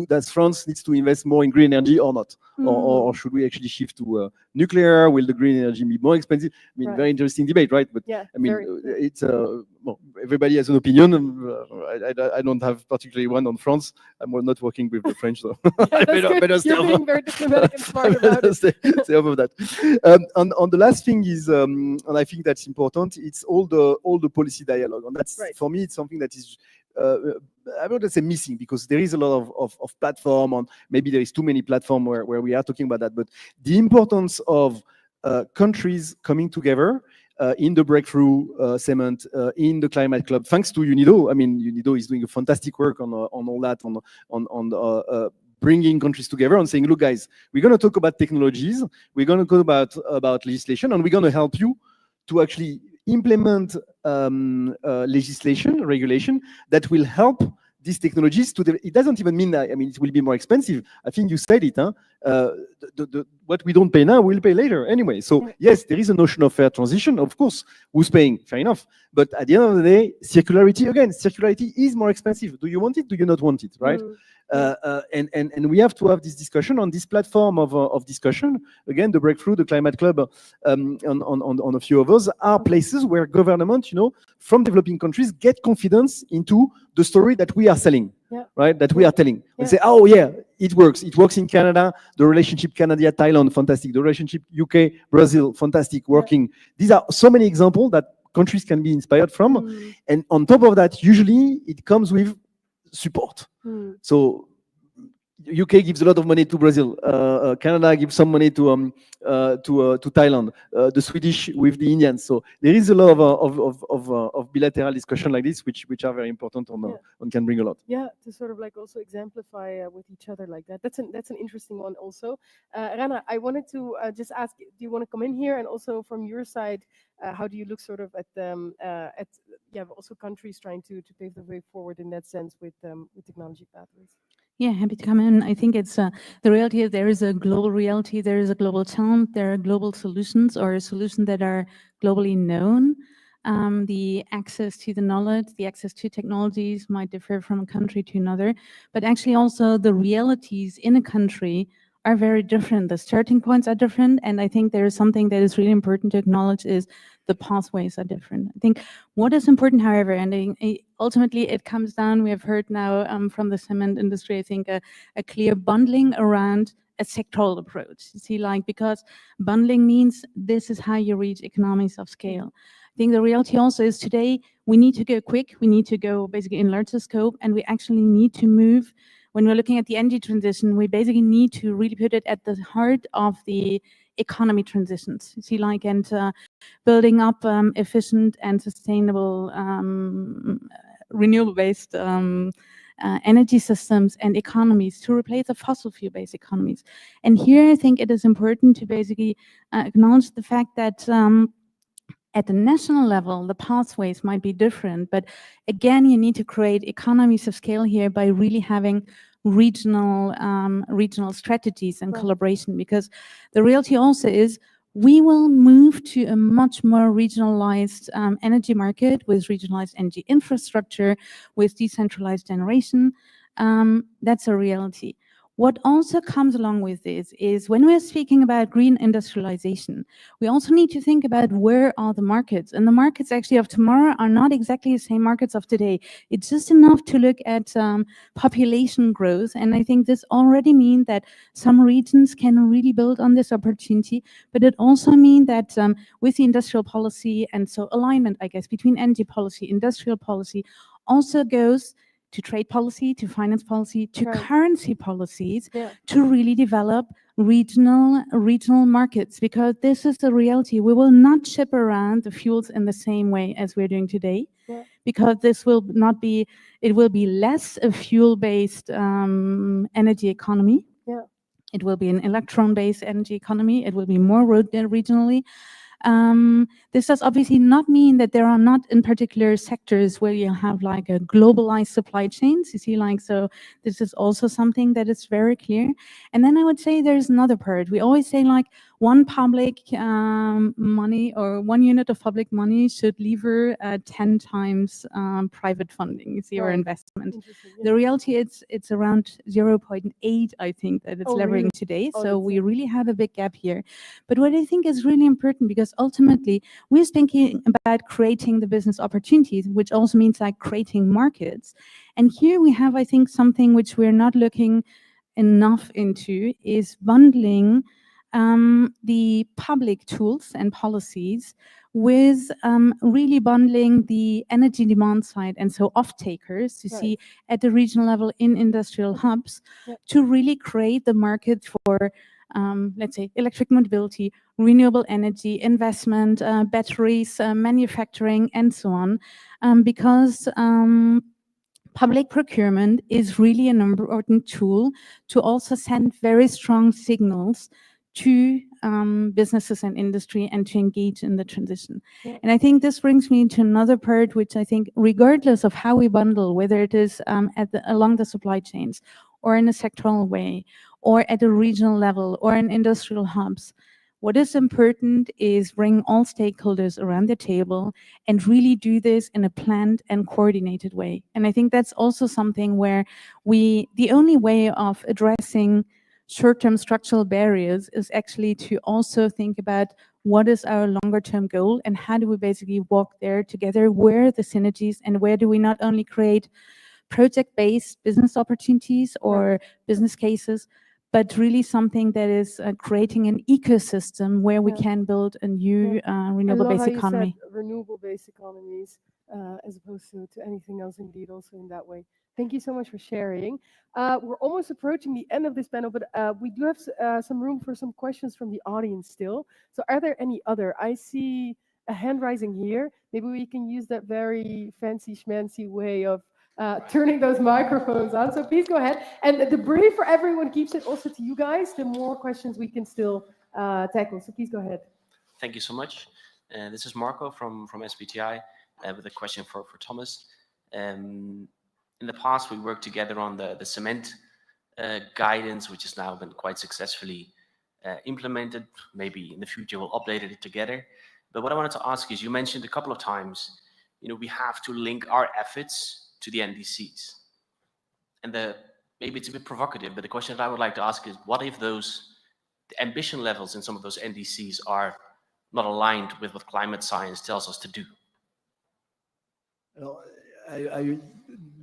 does France needs to invest more in green energy or not, or should we actually shift to nuclear? Will the green energy be more expensive? I mean, very interesting debate, right? But I mean, it's well, everybody has an opinion. I don't have particularly one on France. I'm not working with the French, so I better stay You're being very diplomatic and smart about it. Stay over that. On the last thing is, and I think that's important. It's all the policy dialogue, and that's for me. It's something that is. I wouldn't say missing, because there is a lot of platform, and maybe there is too many platform where we are talking about that. But the importance of countries coming together in the breakthrough cement, in the climate club, thanks to UNIDO. I mean, UNIDO is doing a fantastic work on all that, on bringing countries together and saying, look, guys, we're going to talk about technologies, we're going to talk about legislation, and we're going to help you to actually implement legislation, regulation that will help these technologies to. It doesn't even mean that, I mean, it will be more expensive. I think you said it, huh? What we don't pay now, we'll pay later anyway. So yes, there is a notion of fair transition, of course. Who's paying? Fair enough. But at the end of the day, circularity, again, circularity is more expensive. Do you want it? Do you not want it, right? And we have to have this discussion on this platform of discussion. Again, the Breakthrough, the Climate Club, on a few of those are places where government, you know, from developing countries get confidence into the story that we are selling, right? That we are telling. And say, oh yeah, it works. It works in Canada. The relationship Canada-Thailand, fantastic. The relationship UK-Brazil, fantastic, working. These are so many examples that countries can be inspired from. And on top of that, usually it comes with support. So UK gives a lot of money to Brazil. Canada gives some money to Thailand. The Swedish with the Indians. So there is a lot of bilateral discussion like this, which are very important and can bring a lot. Yeah, to sort of like also exemplify with each other like that. That's an interesting one also. Rana, I wanted to just ask, do you want to come in here, and also from your side, how do you look sort of at also countries trying to pave the way forward in that sense with technology pathways? Yeah, happy to come in. I think it's the reality is there is a global reality, there is a global challenge, there are global solutions or solutions that are globally known. The access to the knowledge, the access to technologies might differ from a country to another, but actually also the realities in a country are very different. The starting points are different, and I think there is something that is really important to acknowledge is the pathways are different. I think what is important, however, and ultimately it comes down, we have heard now from the cement industry, I think a clear bundling around a sectoral approach. You see, like, because bundling means this is how you reach economies of scale. I think the reality also is today we need to go quick, we need to go basically in larger scope, and we actually need to move. When we're looking at the energy transition, we basically need to really put it at the heart of the economy transitions. You see, like, and building up efficient and sustainable renewable-based energy systems and economies to replace the fossil fuel-based economies. And here, I think it is important to basically acknowledge the fact that at the national level, the pathways might be different, but again, you need to create economies of scale here by really having regional strategies and collaboration, because the reality also is we will move to a much more regionalized energy market with regionalized energy infrastructure, with decentralized generation. That's a reality. What also comes along with this is when we're speaking about green industrialization, we also need to think about where are the markets. And the markets actually of tomorrow are not exactly the same markets of today. It's just enough to look at population growth. And I think this already means that some regions can really build on this opportunity, but it also means that with the industrial policy, and so alignment, I guess, between energy policy, industrial policy also goes to trade policy, to finance policy, to currency policies, to really develop regional markets, because this is the reality. We will not ship around the fuels in the same way as we're doing today, because this will not be, it will be less a fuel-based energy economy. It will be an electron-based energy economy. It will be more regionally. This does obviously not mean that there are not in particular sectors where you have like a globalized supply chains, you see, like, so this is also something that is very clear. And then I would say there's another part. We always say like one public money or 1 unit of public money should lever 10 times private funding, you see, or investment. The reality it's around 0.8, I think, that it's levering today. So we really have a big gap here. But what I think is really important, because ultimately we're thinking about creating the business opportunities, which also means like creating markets. And here we have, I think, something which we're not looking enough into is bundling the public tools and policies with really bundling the energy demand side, and so off-takers, you see, at the regional level in industrial hubs, to really create the market for let's say, electric mobility, renewable energy, investment, batteries, manufacturing, and so on, because public procurement is really an important tool to also send very strong signals to businesses and industry and to engage in the transition. Yeah. And I think this brings me to another part, which I think, regardless of how we bundle, whether it is along the supply chains or in a sectoral way, or at a regional level, or in industrial hubs, what is important is bring all stakeholders around the table and really do this in a planned and coordinated way. And I think that's also something where the only way of addressing short-term structural barriers is actually to also think about what is our longer-term goal and how do we basically walk there together, where are the synergies, and where do we not only create project-based business opportunities or business cases, but really something that is creating an ecosystem where we can build a new renewable-based economy. Renewable-based economies, as opposed to anything else, indeed, also in that way. Thank you so much for sharing. We're almost approaching the end of this panel, but we do have some room for some questions from the audience still. So are there any other? I see a hand rising here. Maybe we can use that very fancy schmancy way of turning those microphones on. So please go ahead. And the brief for everyone keeps it also to you guys. The more questions we can still tackle. So please go ahead. Thank you so much. This is Marco from SBTI with a question for Thomas. In the past, we worked together on the cement guidance, which has now been quite successfully implemented. Maybe in the future we'll update it together. But what I wanted to ask is, you mentioned a couple of times, we have to link our efforts to the NDCs. And maybe it's a bit provocative, but the question that I would like to ask is, what if the ambition levels in some of those NDCs are not aligned with what climate science tells us to do?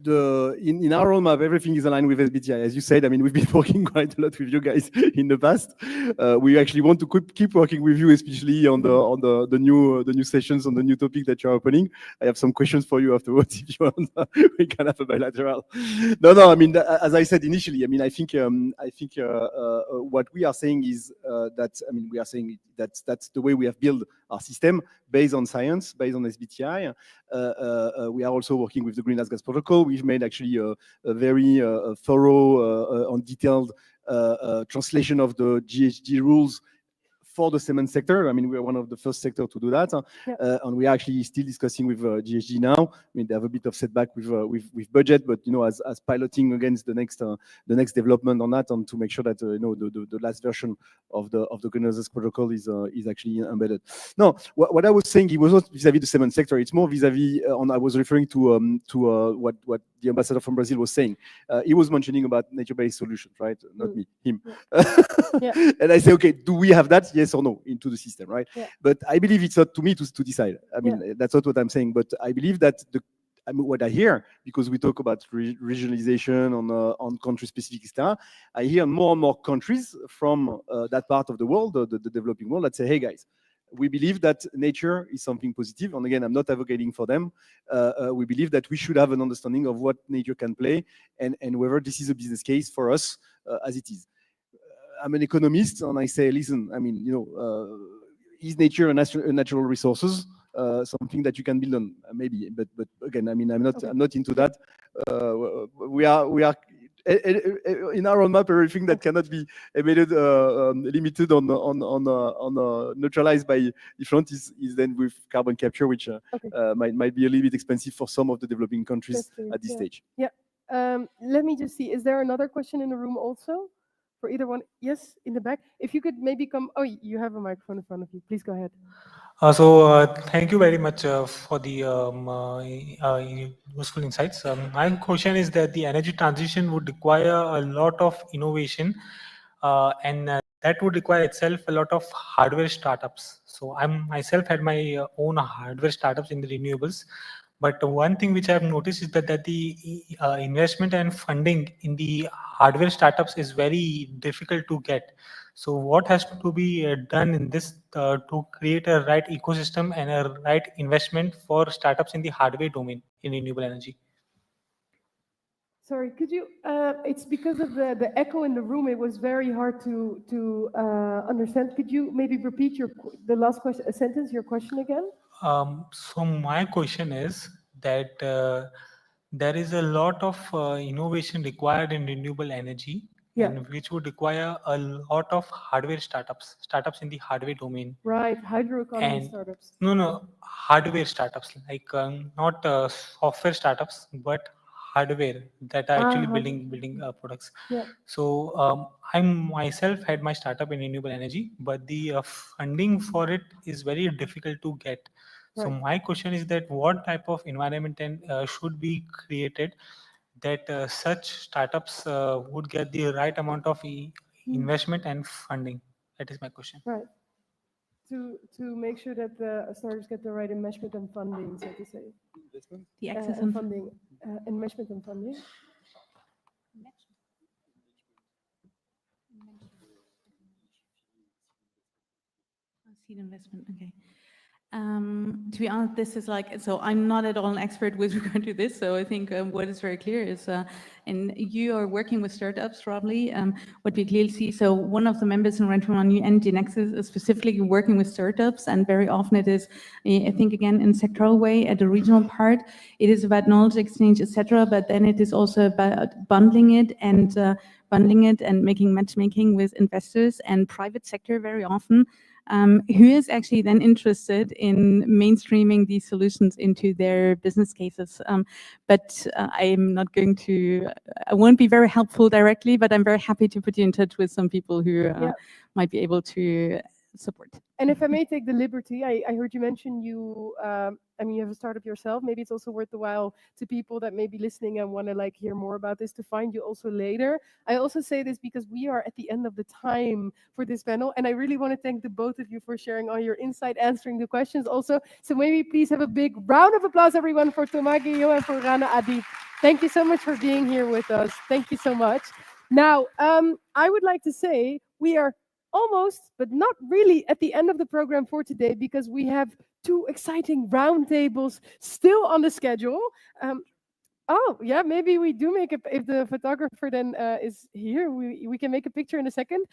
In our roadmap, everything is aligned with SBTI. As you said, I mean, we've been working quite a lot with you guys in the past. We actually want to keep working with you, especially on the new sessions, on the new topic that you're opening. I have some questions for you afterwards if you want. We can have a bilateral. No. I mean, as I said initially, I mean, I think what we are saying is we are saying that's the way we have built our system, based on science, based on SBTI. We are also working with the Greenhouse Gas Protocol. We've made actually a very thorough and detailed translation of the GHG rules for the cement sector. I mean, we are one of the first sector to do that. And we are actually still discussing with GGID now. I mean, they have a bit of setback with budget, but as piloting against the next development on that, and to make sure that the last version of the Greenhouse Gas Protocol is actually embedded. No, what I was saying, it was not vis-à-vis the cement sector. It's more vis-à-vis. I was referring to what the ambassador from Brazil was saying. He was mentioning about nature-based solutions, right? Not me, him. And I say, okay, do we have that? Yes or no into the system, right? But I believe it's up to me to decide. I mean, that's not what I'm saying, but I believe that what I hear, because we talk about regionalization on country-specific stuff, I hear more and more countries from that part of the world, the developing world, that say, hey guys, we believe that nature is something positive. And again, I'm not advocating for them. We believe that we should have an understanding of what nature can play and whether this is a business case for us as it is. I'm an economist, and I say, listen, I mean, is nature a natural resources? Something that you can build on, maybe, but again, I mean, I'm not into that. We are in our roadmap, everything that cannot be emitted, limited on neutralized by different is then with carbon capture, which might be a little bit expensive for some of the developing countries at this stage. Let me just see. Is there another question in the room also? For either one? Yes, in the back. If you could maybe come. Oh, you have a microphone in front of you. Please go ahead. Thank you very much for the useful insights. My question is that the energy transition would require a lot of innovation, and that would require itself a lot of hardware startups. So I myself had my own hardware startups in the renewables. But one thing which I have noticed is that the investment and funding in the hardware startups is very difficult to get. So what has to be done in this to create a right ecosystem and a right investment for startups in the hardware domain in renewable energy? Sorry, could you, it's because of the echo in the room, it was very hard to understand. Could you maybe repeat the last question, sentence, your question again? So my question is that there is a lot of innovation required in renewable energy, and which would require a lot of hardware startups in the hardware domain. Right, hydro economy startups. No, hardware startups, like not software startups, but hardware that are actually building products. Yeah. So I myself had my startup in renewable energy, but the funding for it is very difficult to get. So my question is that what type of environment should be created that such startups would get the right amount of investment and funding? That is my question. Right. To make sure that the startups get the right investment and funding, so to say. The access and funding, investment and funding. Seed investment, okay. To be honest, this is like, so I'm not at all an expert with regard to this, so I think what is very clear is, and you are working with startups, probably, what we clearly see, so one of the members in Rental on New Energy Nexus is specifically working with startups, and very often it is, I think, again, in sectoral way, at the regional part, it is about knowledge exchange, etc., but then it is also about bundling it and making matchmaking with investors and private sector very often, who is actually then interested in mainstreaming these solutions into their business cases. But I'm not going to, I won't be very helpful directly, but I'm very happy to put you in touch with some people who might be able to support. And if I may take the liberty, I heard you mention you have a startup yourself. Maybe it's also worth the while to people that may be listening and want to hear more about this to find you also later. I also say this because we are at the end of the time for this panel, and I really want to thank the both of you for sharing all your insight, answering the questions also. So maybe please have a big round of applause, everyone, for Thomas Guillot and for Rana Adib. Thank you so much for being here with us. Thank you so much. Now, I would like to say we are almost, but not really, at the end of the program for today, because we have two exciting roundtables still on the schedule. Oh, yeah, maybe we do make it, if the photographer then is here, we can make a picture in a second.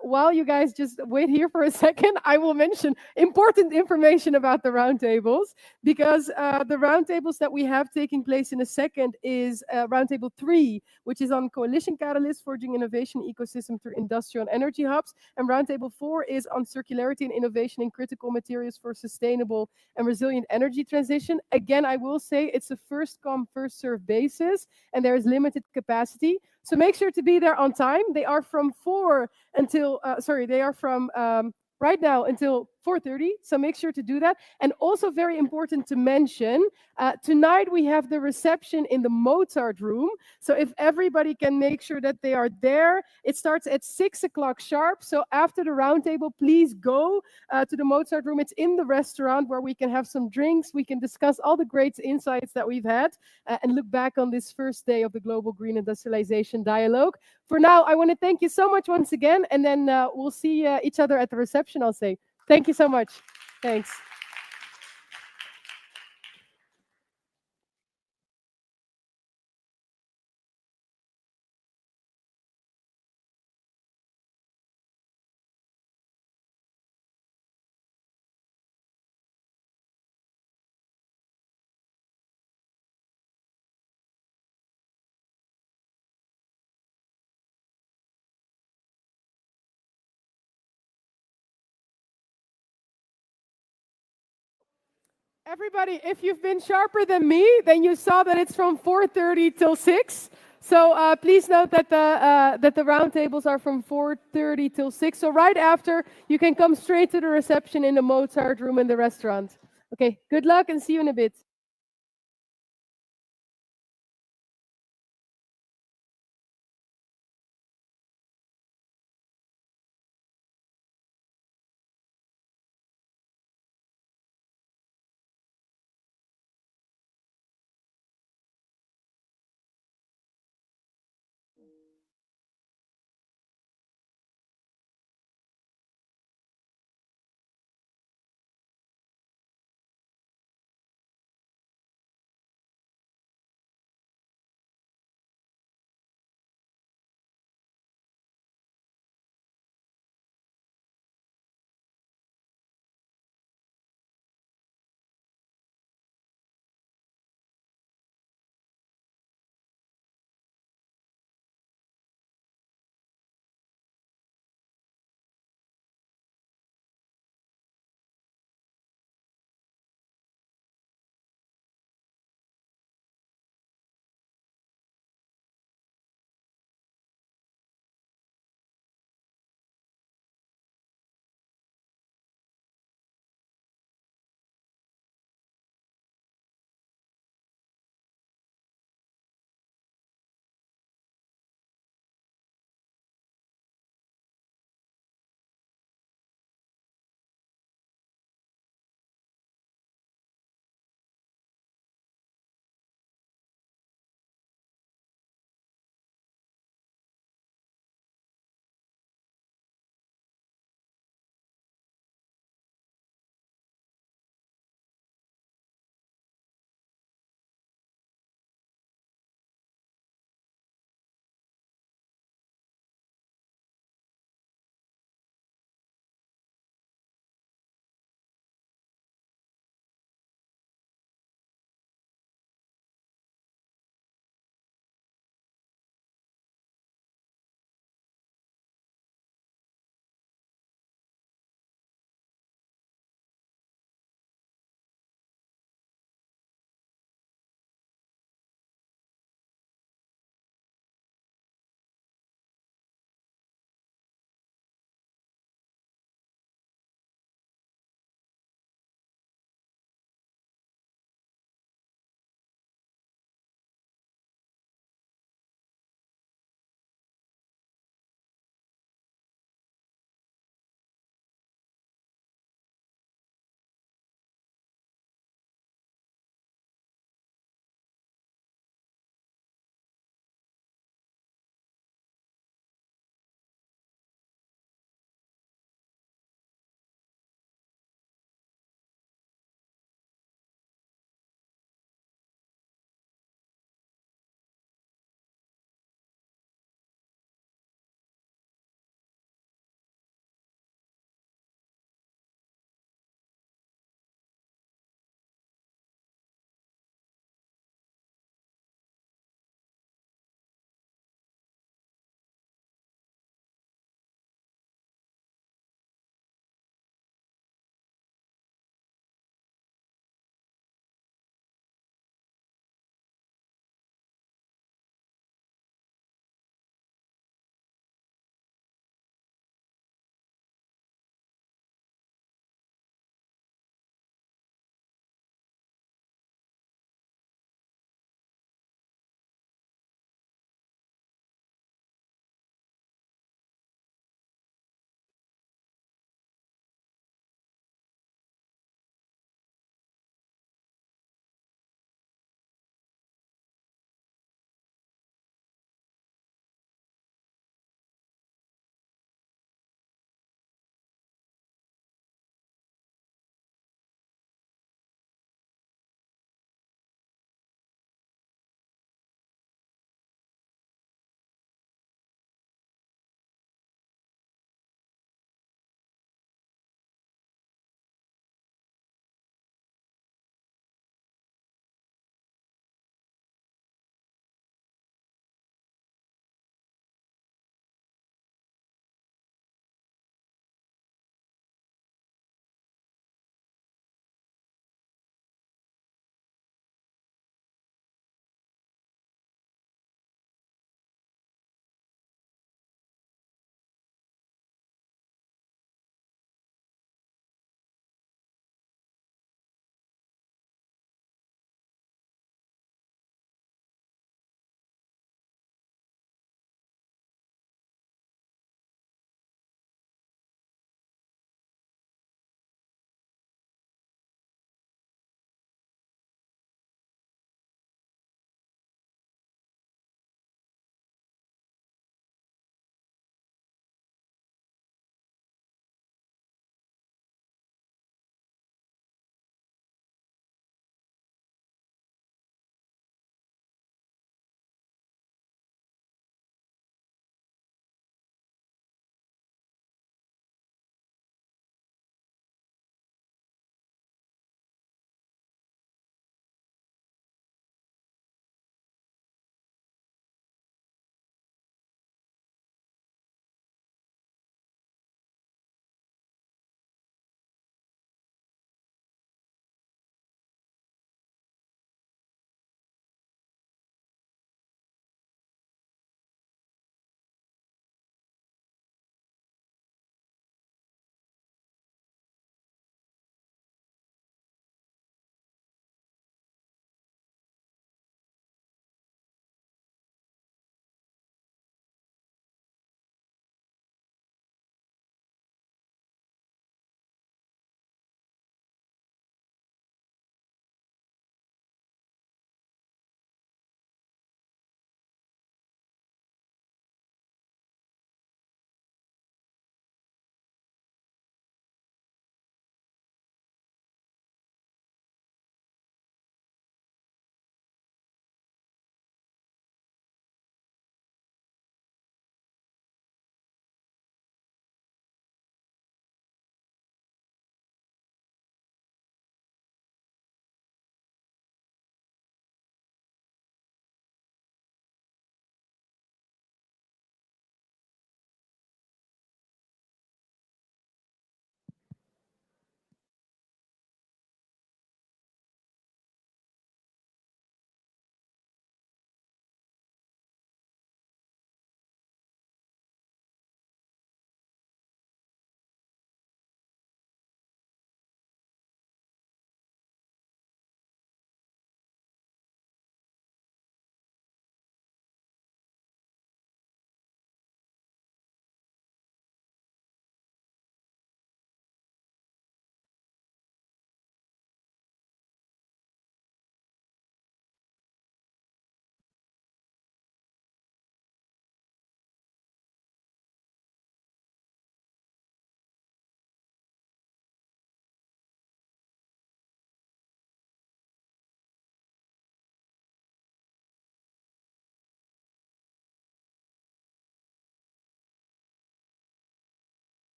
While you guys just wait here for a second, I will mention important information about the roundtables, because the roundtables that we have taking place in a second is Roundtable 3, which is on Coalition Catalyst, Forging Innovation Ecosystem through Industrial and Energy Hubs, and Roundtable 4 is on Circularity and Innovation in Critical Materials for Sustainable and Resilient Energy Transition. Again, I will say it's a first come, first served basis, and there is limited capacity. So make sure to be there on time. They are from 4 until, right now until 4:30, so make sure to do that. And also very important to mention, tonight we have the reception in the Mozart room, so if everybody can make sure that they are there, it starts at 6 o'clock sharp, so after the roundtable, please go to the Mozart room. It's in the restaurant where we can have some drinks, we can discuss all the great insights that we've had, and look back on this first day of the Global Green Industrialization Dialogue. For now, I want to thank you so much once again, and then we'll see each other at the reception, I'll say. Thank you so much. Thanks. Everybody, if you've been sharper than me, then you saw that it's from 4:30 till 6. So please note that the roundtables are from 4:30 till 6. So right after, you can come straight to the reception in the Mozart room in the restaurant. Okay, good luck and see you in a bit.